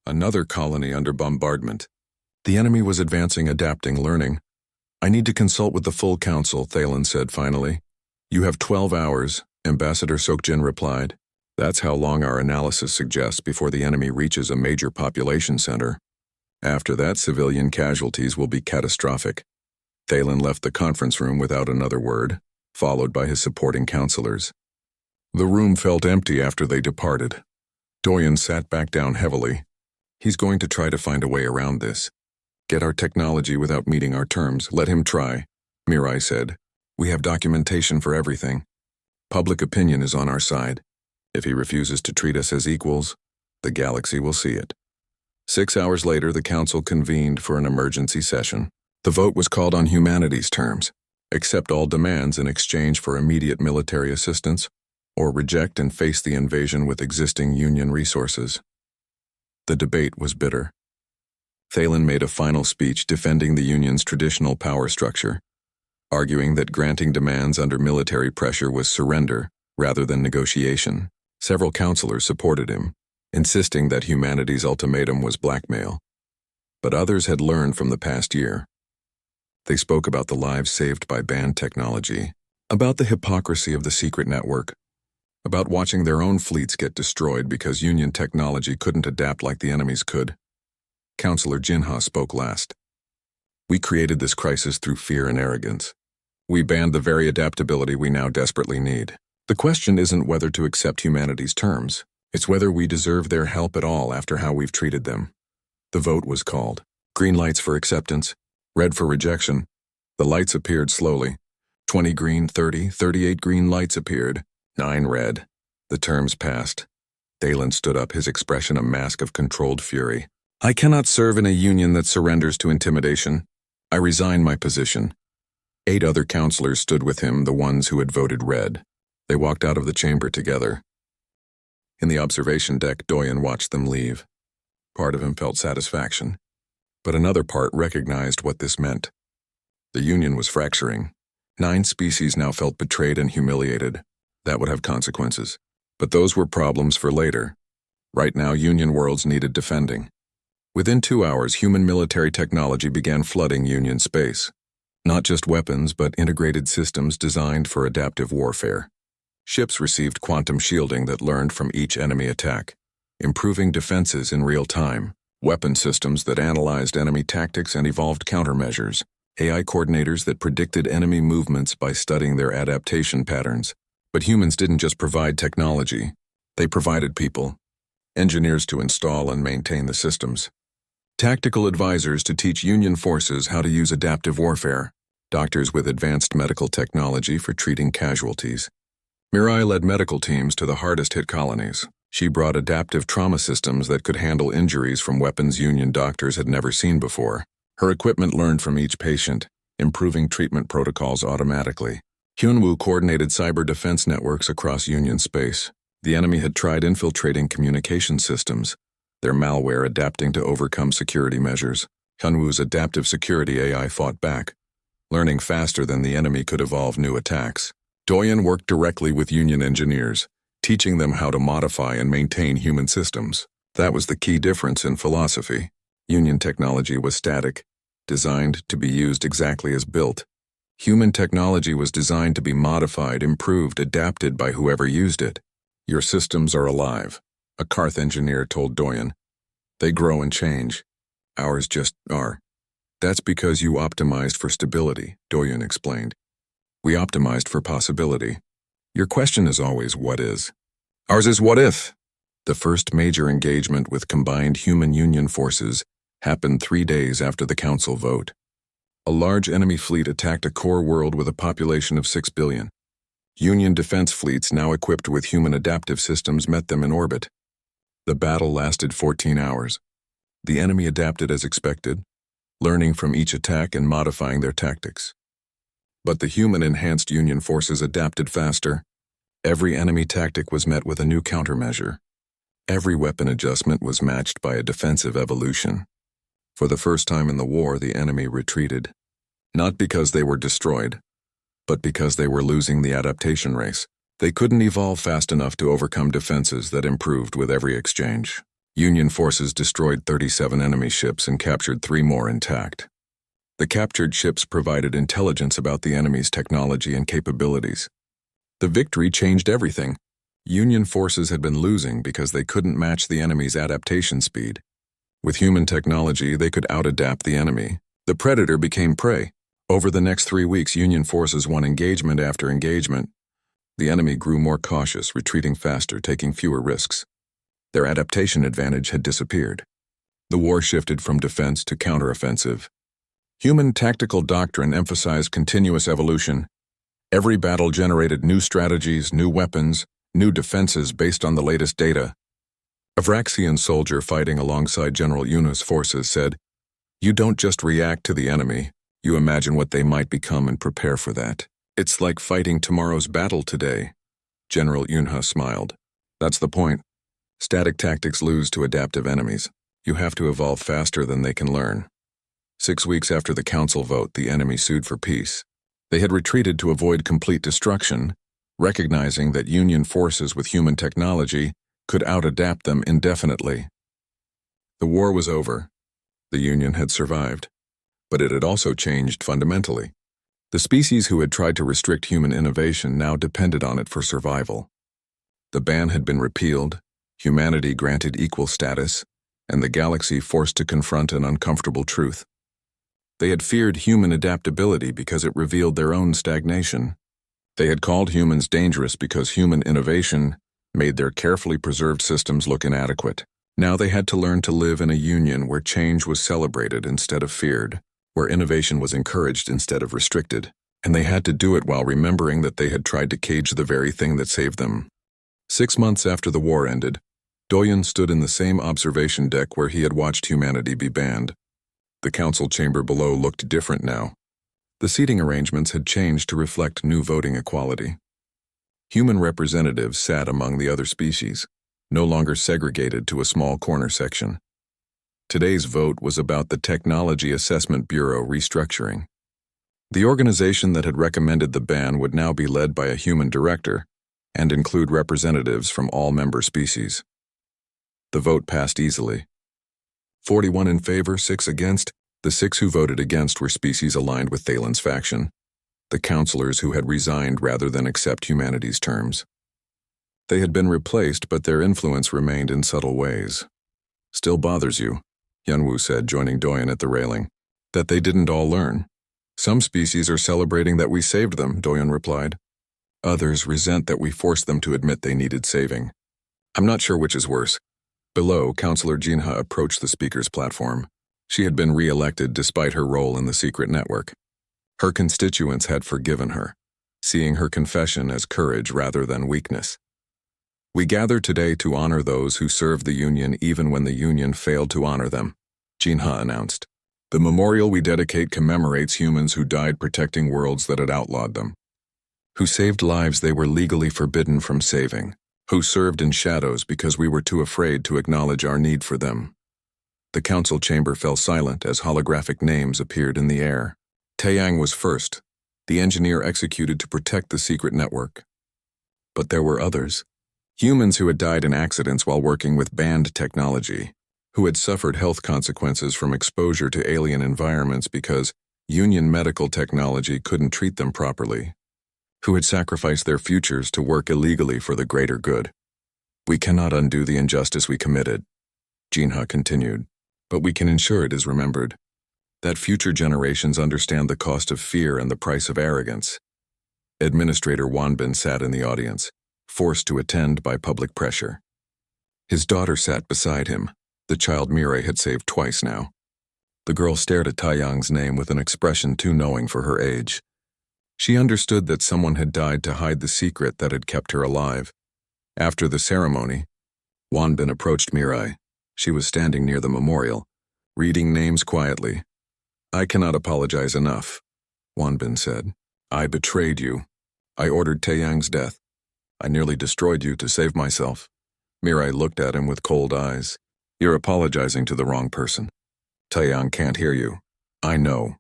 Another colony under bombardment. The enemy was advancing, adapting, learning. I need to consult with the full council, Thalen said finally. You have 12 hours, Ambassador Seokjin replied. That's how long our analysis suggests before the enemy reaches a major population center. After that, civilian casualties will be catastrophic. Thalen left the conference room without another word, followed by his supporting counselors. The room felt empty after they departed. Doyen sat back down heavily. He's going to try to find a way around this. Get our technology without meeting our terms. Let him try, Mirai said. We have documentation for everything. Public opinion is on our side. If he refuses to treat us as equals, the galaxy will see it. 6 hours later, the council convened for an emergency session. The vote was called on humanity's terms. Accept all demands in exchange for immediate military assistance, or reject and face the invasion with existing Union resources. The debate was bitter. Thalen made a final speech defending the Union's traditional power structure, arguing that granting demands under military pressure was surrender rather than negotiation. Several counselors supported him. insisting that humanity's ultimatum was blackmail. But others had learned from the past year. They spoke about the lives saved by banned technology, about the hypocrisy of the secret network, about watching their own fleets get destroyed because Union technology couldn't adapt like the enemies could. Counselor Jinha spoke last. We created this crisis through fear and arrogance. We banned the very adaptability we now desperately need. The question isn't whether to accept humanity's terms. It's whether we deserve their help at all after how we've treated them. The vote was called. Green lights for acceptance, red for rejection. The lights appeared slowly. 20 green, 30, 38 green lights appeared. 9 red. The terms passed. Dalen stood up, his expression a mask of controlled fury. I cannot serve in a union that surrenders to intimidation. I resign my position. 8 other counselors stood with him, the ones who had voted red. They walked out of the chamber together. In the observation deck, Doyen watched them leave. Part of him felt satisfaction, but another part recognized what this meant. The Union was fracturing. 9 species now felt betrayed and humiliated. That would have consequences. But those were problems for later. Right now, Union worlds needed defending. Within 2 hours, human military technology began flooding Union space. Not just weapons, but integrated systems designed for adaptive warfare. Ships received quantum shielding that learned from each enemy attack, improving defenses in real time. Weapon systems that analyzed enemy tactics and evolved countermeasures. AI coordinators that predicted enemy movements by studying their adaptation patterns. But humans didn't just provide technology. They provided people. Engineers to install and maintain the systems. Tactical advisors to teach Union forces how to use adaptive warfare. Doctors with advanced medical technology for treating casualties. Mirai led medical teams to the hardest-hit colonies. She brought adaptive trauma systems that could handle injuries from weapons Union doctors had never seen before. Her equipment learned from each patient, improving treatment protocols automatically. Hyunwoo coordinated cyber defense networks across Union space. The enemy had tried infiltrating communication systems, their malware adapting to overcome security measures. Hyunwoo's adaptive security AI fought back, learning faster than the enemy could evolve new attacks. Doyen worked directly with Union engineers, teaching them how to modify and maintain human systems. That was the key difference in philosophy. Union technology was static, designed to be used exactly as built. Human technology was designed to be modified, improved, adapted by whoever used it. Your systems are alive, a Karth engineer told Doyen. They grow and change. Ours just are. That's because you optimized for stability, Doyen explained. We optimized for possibility. Your question is always what is. Ours is what if. The first major engagement with combined human Union forces happened 3 days after the council vote. A large enemy fleet attacked a core world with a population of 6 billion. Union defense fleets, now equipped with human adaptive systems, met them in orbit. The battle lasted 14 hours. The enemy adapted as expected, learning from each attack and modifying their tactics. But the human-enhanced Union forces adapted faster. Every enemy tactic was met with a new countermeasure. Every weapon adjustment was matched by a defensive evolution. For the first time in the war, the enemy retreated. Not because they were destroyed, but because they were losing the adaptation race. They couldn't evolve fast enough to overcome defenses that improved with every exchange. Union forces destroyed 37 enemy ships and captured 3 more intact. The captured ships provided intelligence about the enemy's technology and capabilities. The victory changed everything. Union forces had been losing because they couldn't match the enemy's adaptation speed. With human technology, they could out-adapt the enemy. The predator became prey. Over the next 3 weeks, Union forces won engagement after engagement. The enemy grew more cautious, retreating faster, taking fewer risks. Their adaptation advantage had disappeared. The war shifted from defense to counteroffensive. Human tactical doctrine emphasized continuous evolution. Every battle generated new strategies, new weapons, new defenses based on the latest data. A Vraxian soldier fighting alongside General Yuna's forces said, "You don't just react to the enemy, you imagine what they might become and prepare for that. It's like fighting tomorrow's battle today." General Yunha smiled. That's the point. Static tactics lose to adaptive enemies. You have to evolve faster than they can learn. 6 weeks after the council vote, the enemy sued for peace. They had retreated to avoid complete destruction, recognizing that Union forces with human technology could out-adapt them indefinitely. The war was over. The Union had survived. But it had also changed fundamentally. The species who had tried to restrict human innovation now depended on it for survival. The ban had been repealed, humanity granted equal status, and the galaxy forced to confront an uncomfortable truth. They had feared human adaptability because it revealed their own stagnation. They had called humans dangerous because human innovation made their carefully preserved systems look inadequate. Now they had to learn to live in a union where change was celebrated instead of feared, where innovation was encouraged instead of restricted, and they had to do it while remembering that they had tried to cage the very thing that saved them. 6 months after the war ended, Doyen stood in the same observation deck where he had watched humanity be banned. The council chamber below looked different now. The seating arrangements had changed to reflect new voting equality. Human representatives sat among the other species, no longer segregated to a small corner section. Today's vote was about the Technology Assessment Bureau restructuring. The organization that had recommended the ban would now be led by a human director and include representatives from all member species. The vote passed easily. 41 in favor, 6 against. The 6 who voted against were species aligned with Thalen's faction, the counselors who had resigned rather than accept humanity's terms. They had been replaced, but their influence remained in subtle ways. Still bothers you, Yunwu said, joining Doyen at the railing. That they didn't all learn. Some species are celebrating that we saved them, Doyen replied. Others resent that we forced them to admit they needed saving. I'm not sure which is worse. Below, Counselor Jinha approached the speaker's platform. She had been re-elected despite her role in the secret network. Her constituents had forgiven her, seeing her confession as courage rather than weakness. We gather today to honor those who served the Union even when the Union failed to honor them, Jinha announced. The memorial we dedicate commemorates humans who died protecting worlds that had outlawed them, who saved lives they were legally forbidden from saving, who served in shadows because we were too afraid to acknowledge our need for them. The council chamber fell silent as holographic names appeared in the air. Taeyang was first, the engineer executed to protect the secret network. But there were others. Humans who had died in accidents while working with banned technology, who had suffered health consequences from exposure to alien environments because Union medical technology couldn't treat them properly, who had sacrificed their futures to work illegally for the greater good. We cannot undo the injustice we committed, Jinha continued, but we can ensure it is remembered, that future generations understand the cost of fear and the price of arrogance. Administrator Wanbin sat in the audience, forced to attend by public pressure. His daughter sat beside him, the child Mirai had saved twice now. The girl stared at Taeyang's name with an expression too knowing for her age. She understood that someone had died to hide the secret that had kept her alive. After the ceremony, Wanbin approached Mirai. She was standing near the memorial, reading names quietly. I cannot apologize enough, Wanbin said. I betrayed you. I ordered Taeyang's death. I nearly destroyed you to save myself. Mirai looked at him with cold eyes. You're apologizing to the wrong person. Taeyang can't hear you. I know.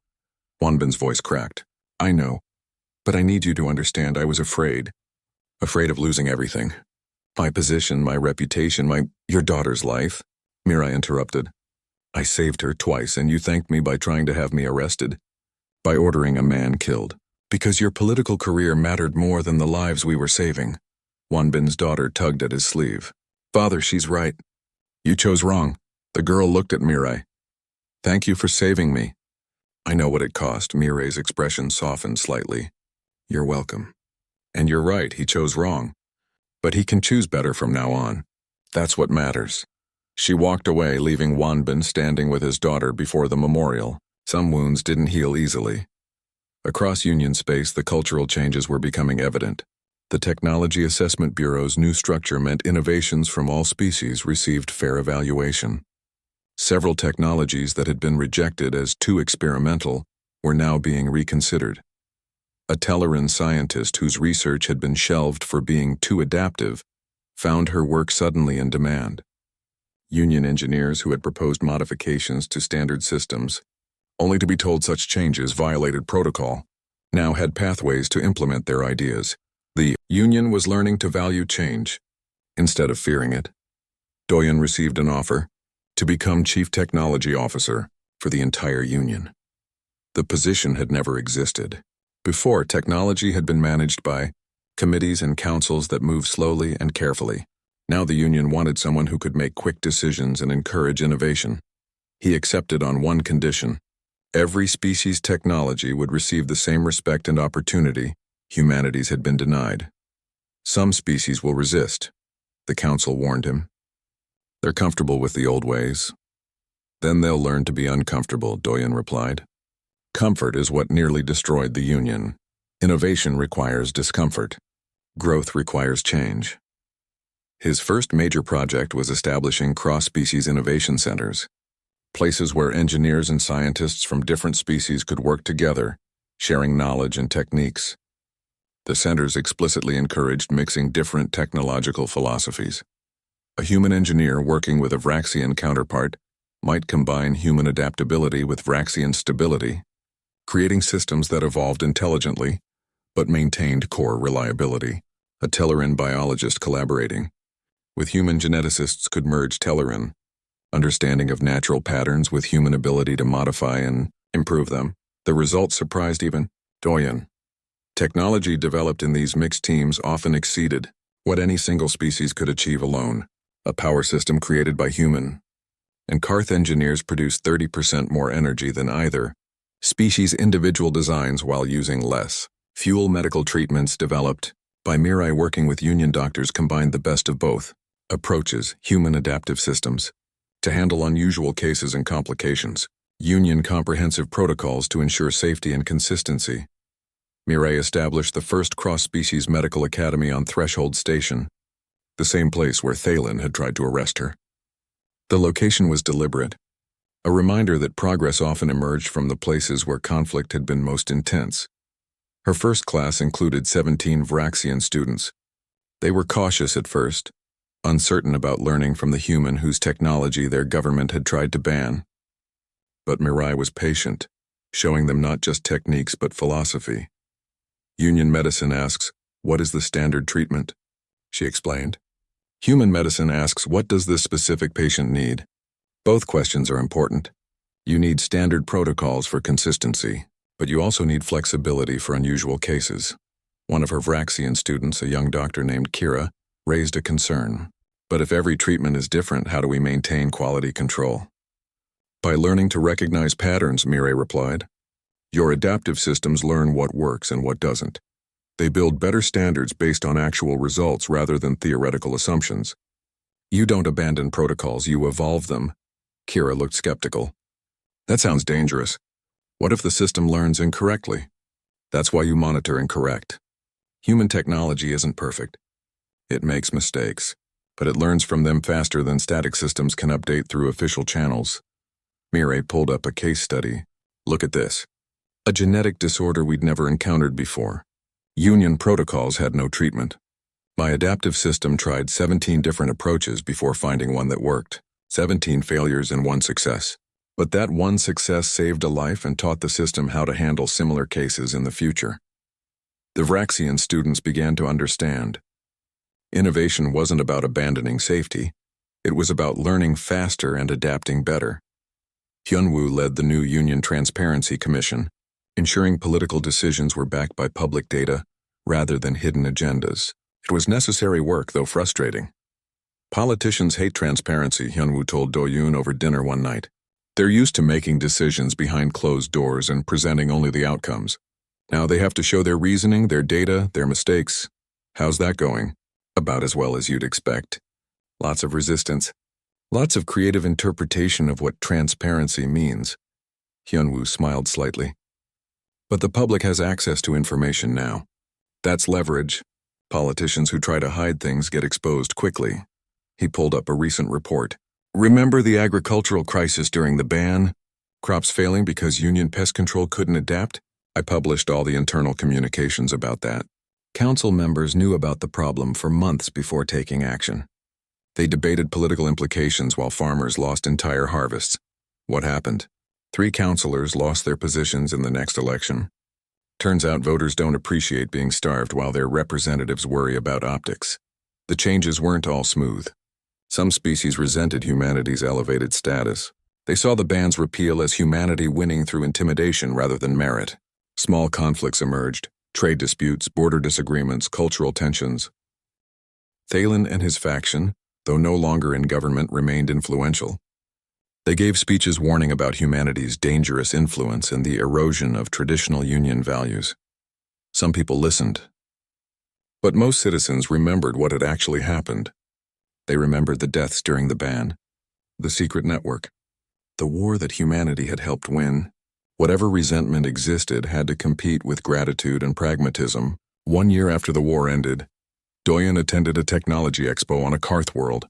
Wanbin's voice cracked. I know. But I need you to understand I was afraid. Afraid of losing everything. My position, my reputation, your daughter's life. Mirai interrupted. I saved her twice and you thanked me by trying to have me arrested. By ordering a man killed. Because your political career mattered more than the lives we were saving. Wanbin's daughter tugged at his sleeve. Father, she's right. You chose wrong. The girl looked at Mirai. Thank you for saving me. I know what it cost. Mirai's expression softened slightly. You're welcome. And you're right, he chose wrong. But he can choose better from now on. That's what matters. She walked away, leaving Wanbin standing with his daughter before the memorial. Some wounds didn't heal easily. Across Union space, the cultural changes were becoming evident. The Technology Assessment Bureau's new structure meant innovations from all species received fair evaluation. Several technologies that had been rejected as too experimental were now being reconsidered. A Telleran scientist whose research had been shelved for being too adaptive found her work suddenly in demand. Union engineers who had proposed modifications to standard systems, only to be told such changes violated protocol, now had pathways to implement their ideas. The Union was learning to value change, instead of fearing it. Doyen received an offer to become Chief Technology Officer for the entire Union. The position had never existed. Before, technology had been managed by committees and councils that moved slowly and carefully. Now the Union wanted someone who could make quick decisions and encourage innovation. He accepted on one condition: every species' technology would receive the same respect and opportunity humanity's had been denied. Some species will resist, the council warned him. They're comfortable with the old ways. Then they'll learn to be uncomfortable, Doyen replied. Comfort is what nearly destroyed the Union. Innovation requires discomfort. Growth requires change. His first major project was establishing cross-species innovation centers, places where engineers and scientists from different species could work together, sharing knowledge and techniques. The centers explicitly encouraged mixing different technological philosophies. A human engineer working with a Vraxian counterpart might combine human adaptability with Vraxian stability, creating systems that evolved intelligently but maintained core reliability. A Telleran biologist collaborating with human geneticists could merge Telleran understanding of natural patterns with human ability to modify and improve them. The results surprised even Doyen. Technology developed in these mixed teams often exceeded what any single species could achieve alone. A power system created by human and Karth engineers produced 30% more energy than either species' individual designs while using less fuel. Medical treatments developed by Mirai working with Union doctors combined the best of both approaches: human adaptive systems to handle unusual cases and complications, Union comprehensive protocols to ensure safety and consistency. Mirai established the first cross-species medical academy on Threshold Station, the same place where Thalen had tried to arrest her. The location was deliberate, a reminder that progress often emerged from the places where conflict had been most intense. Her first class included 17 Vraxian students. They were cautious at first, uncertain about learning from the human whose technology their government had tried to ban. But Mirai was patient, showing them not just techniques but philosophy. Union medicine asks, "What is the standard treatment?" she explained. Human medicine asks, "What does this specific patient need?" Both questions are important. You need standard protocols for consistency, but you also need flexibility for unusual cases. One of her Vraxian students, a young doctor named Kira, raised a concern. But if every treatment is different, how do we maintain quality control? By learning to recognize patterns, Mirai replied. Your adaptive systems learn what works and what doesn't. They build better standards based on actual results rather than theoretical assumptions. You don't abandon protocols, you evolve them. Kira looked skeptical. That sounds dangerous. What if the system learns incorrectly? That's why you monitor and correct. Human technology isn't perfect. It makes mistakes, but it learns from them faster than static systems can update through official channels. Mirai pulled up a case study. Look at this. A genetic disorder we'd never encountered before. Union protocols had no treatment. My adaptive system tried 17 different approaches before finding one that worked. 17 failures and 1 success. But that one success saved a life and taught the system how to handle similar cases in the future. The Vraxian students began to understand. Innovation wasn't about abandoning safety. It was about learning faster and adapting better. Hyunwoo led the new Union Transparency Commission, ensuring political decisions were backed by public data rather than hidden agendas. It was necessary work, though frustrating. Politicians hate transparency, Hyunwoo told Do-yoon over dinner one night. They're used to making decisions behind closed doors and presenting only the outcomes. Now they have to show their reasoning, their data, their mistakes. How's that going? About as well as you'd expect. Lots of resistance. Lots of creative interpretation of what transparency means. Hyunwoo smiled slightly. But the public has access to information now. That's leverage. Politicians who try to hide things get exposed quickly. He pulled up a recent report. Remember the agricultural crisis during the ban? Crops failing because Union pest control couldn't adapt? I published all the internal communications about that. Council members knew about the problem for months before taking action. They debated political implications while farmers lost entire harvests. What happened? 3 councilors lost their positions in the next election. Turns out voters don't appreciate being starved while their representatives worry about optics. The changes weren't all smooth. Some species resented humanity's elevated status. They saw the ban's repeal as humanity winning through intimidation rather than merit. Small conflicts emerged: trade disputes, border disagreements, cultural tensions. Thalen and his faction, though no longer in government, remained influential. They gave speeches warning about humanity's dangerous influence and the erosion of traditional Union values. Some people listened. But most citizens remembered what had actually happened. They remembered the deaths during the ban, the secret network, the war that humanity had helped win. Whatever resentment existed had to compete with gratitude and pragmatism. 1 year after the war ended, Doyen attended a technology expo on a Karth world.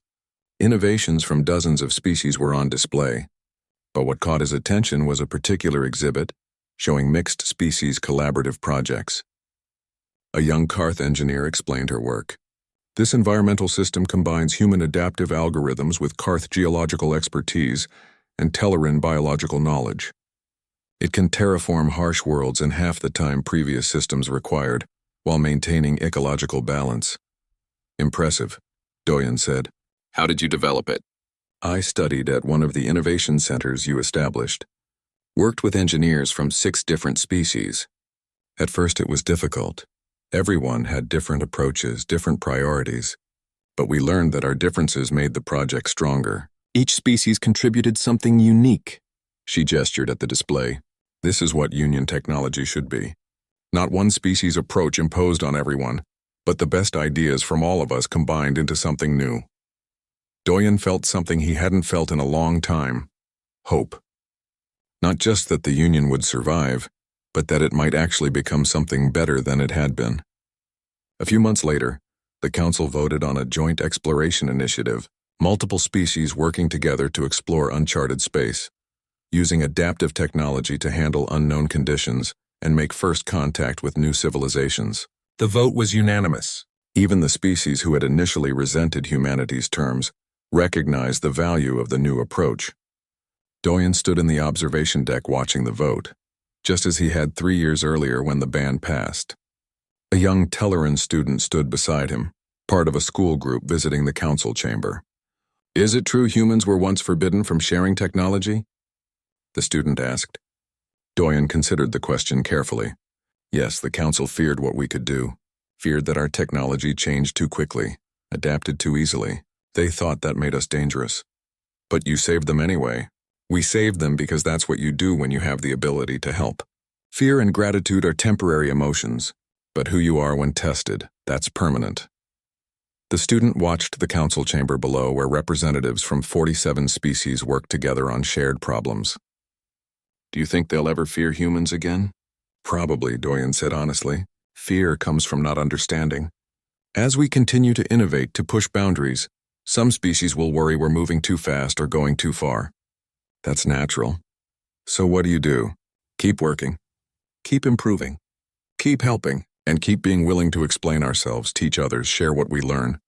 Innovations from dozens of species were on display. But what caught his attention was a particular exhibit showing mixed species collaborative projects. A young Karth engineer explained her work. This environmental system combines human adaptive algorithms with Karth geological expertise and Telleran biological knowledge. It can terraform harsh worlds in half the time previous systems required, while maintaining ecological balance. Impressive, Doyen said. How did you develop it? I studied at one of the innovation centers you established. Worked with engineers from 6 different species. At first it was difficult. Everyone had different approaches, different priorities. But we learned that our differences made the project stronger. Each species contributed something unique. She gestured at the display. This is what Union technology should be. Not one species approach imposed on everyone, but the best ideas from all of us combined into something new. Doyen felt something he hadn't felt in a long time: hope. Not just that the Union would survive, but that it might actually become something better than it had been. A few months later, the Council voted on a joint exploration initiative, multiple species working together to explore uncharted space, using adaptive technology to handle unknown conditions and make first contact with new civilizations. The vote was unanimous. Even the species who had initially resented humanity's terms recognized the value of the new approach. Doyen stood in the observation deck watching the vote, just as he had 3 years earlier when the ban passed. A young Telleran student stood beside him, part of a school group visiting the council chamber. Is it true humans were once forbidden from sharing technology? The student asked. Doyen considered the question carefully. Yes, the council feared what we could do, feared that our technology changed too quickly, adapted too easily. They thought that made us dangerous. But you saved them anyway. We saved them because that's what you do when you have the ability to help. Fear and gratitude are temporary emotions, but who you are when tested, that's permanent. The student watched the council chamber below where representatives from 47 species worked together on shared problems. Do you think they'll ever fear humans again? Probably, Doyen said honestly. Fear comes from not understanding. As we continue to innovate to push boundaries, some species will worry we're moving too fast or going too far. That's natural. So what do? Keep working. Keep improving. Keep helping, and keep being willing to explain ourselves, teach others, share what we learn.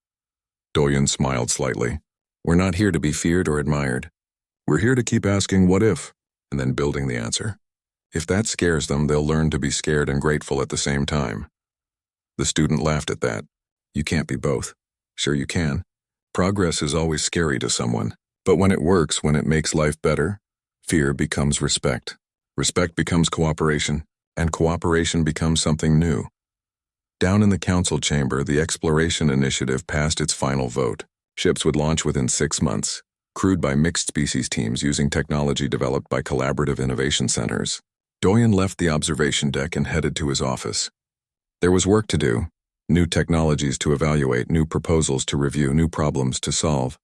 Doyen smiled slightly. We're not here to be feared or admired. We're here to keep asking what if, and then building the answer. If that scares them, they'll learn to be scared and grateful at the same time. The student laughed at that. You can't be both. Sure you can. Progress is always scary to someone, but when it works, when it makes life better, fear becomes respect. Respect becomes cooperation, and cooperation becomes something new. Down in the council chamber, the exploration initiative passed its final vote. Ships would launch within 6 months, crewed by mixed species teams using technology developed by collaborative innovation centers. Doyen left the observation deck and headed to his office. There was work to do, new technologies to evaluate, new proposals to review, new problems to solve.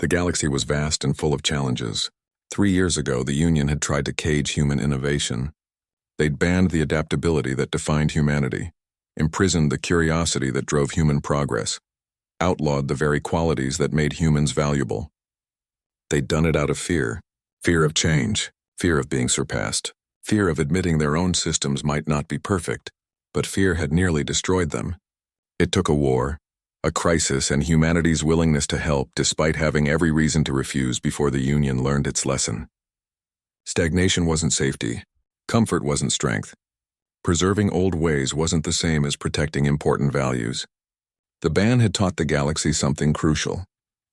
The galaxy was vast and full of challenges. 3 years ago, the Union had tried to cage human innovation. They'd banned the adaptability that defined humanity, imprisoned the curiosity that drove human progress, outlawed the very qualities that made humans valuable. They'd done it out of fear of change, fear of being surpassed, fear of admitting their own systems might not be perfect, but fear had nearly destroyed them. It took a war, a crisis, and humanity's willingness to help despite having every reason to refuse before the Union learned its lesson. Stagnation wasn't safety. Comfort wasn't strength. Preserving old ways wasn't the same as protecting important values. The ban had taught the galaxy something crucial.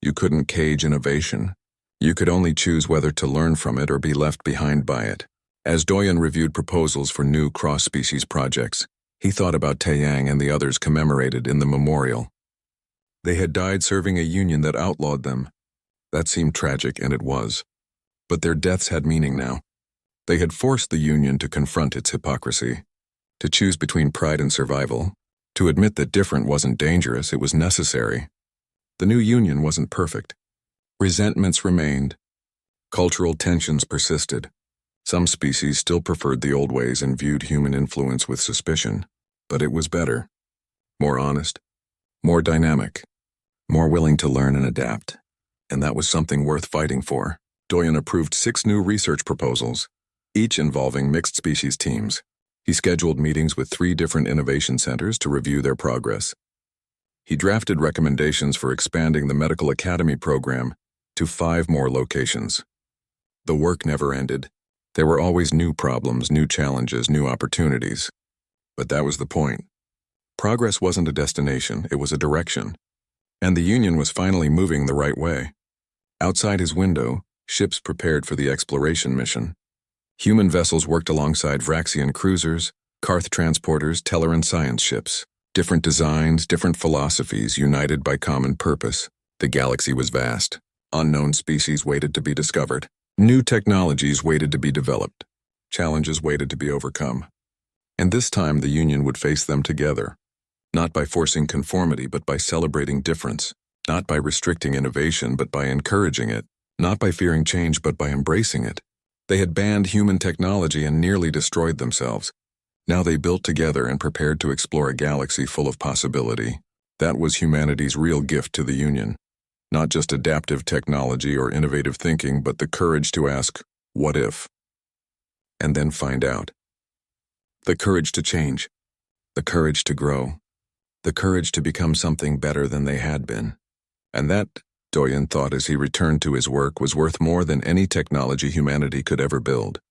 You couldn't cage innovation. You could only choose whether to learn from it or be left behind by it. As Doyen reviewed proposals for new cross-species projects, he thought about Taeyang and the others commemorated in the memorial. They had died serving a union that outlawed them. That seemed tragic, and it was. But their deaths had meaning now. They had forced the union to confront its hypocrisy, to choose between pride and survival, to admit that different wasn't dangerous, it was necessary. The new union wasn't perfect. Resentments remained. Cultural tensions persisted. Some species still preferred the old ways and viewed human influence with suspicion, but it was better. More honest, more dynamic, more willing to learn and adapt. And that was something worth fighting for. Doyen approved 6 new research proposals, each involving mixed species teams. He scheduled meetings with 3 different innovation centers to review their progress. He drafted recommendations for expanding the Medical Academy program to 5 more locations. The work never ended. There were always new problems, new challenges, new opportunities. But that was the point. Progress wasn't a destination, it was a direction. And the Union was finally moving the right way. Outside his window, ships prepared for the exploration mission. Human vessels worked alongside Vraxian cruisers, Karth transporters, Telleran science ships. Different designs, different philosophies, united by common purpose. The galaxy was vast. Unknown species waited to be discovered. New technologies waited to be developed. Challenges waited to be overcome. And this time the Union would face them together. Not by forcing conformity, but by celebrating difference. Not by restricting innovation, but by encouraging it. Not by fearing change, but by embracing it. They had banned human technology and nearly destroyed themselves. Now they built together and prepared to explore a galaxy full of possibility. That was humanity's real gift to the Union. Not just adaptive technology or innovative thinking, but the courage to ask, what if? And then find out. The courage to change. The courage to grow. The courage to become something better than they had been. And that, Doyen thought as he returned to his work, was worth more than any technology humanity could ever build.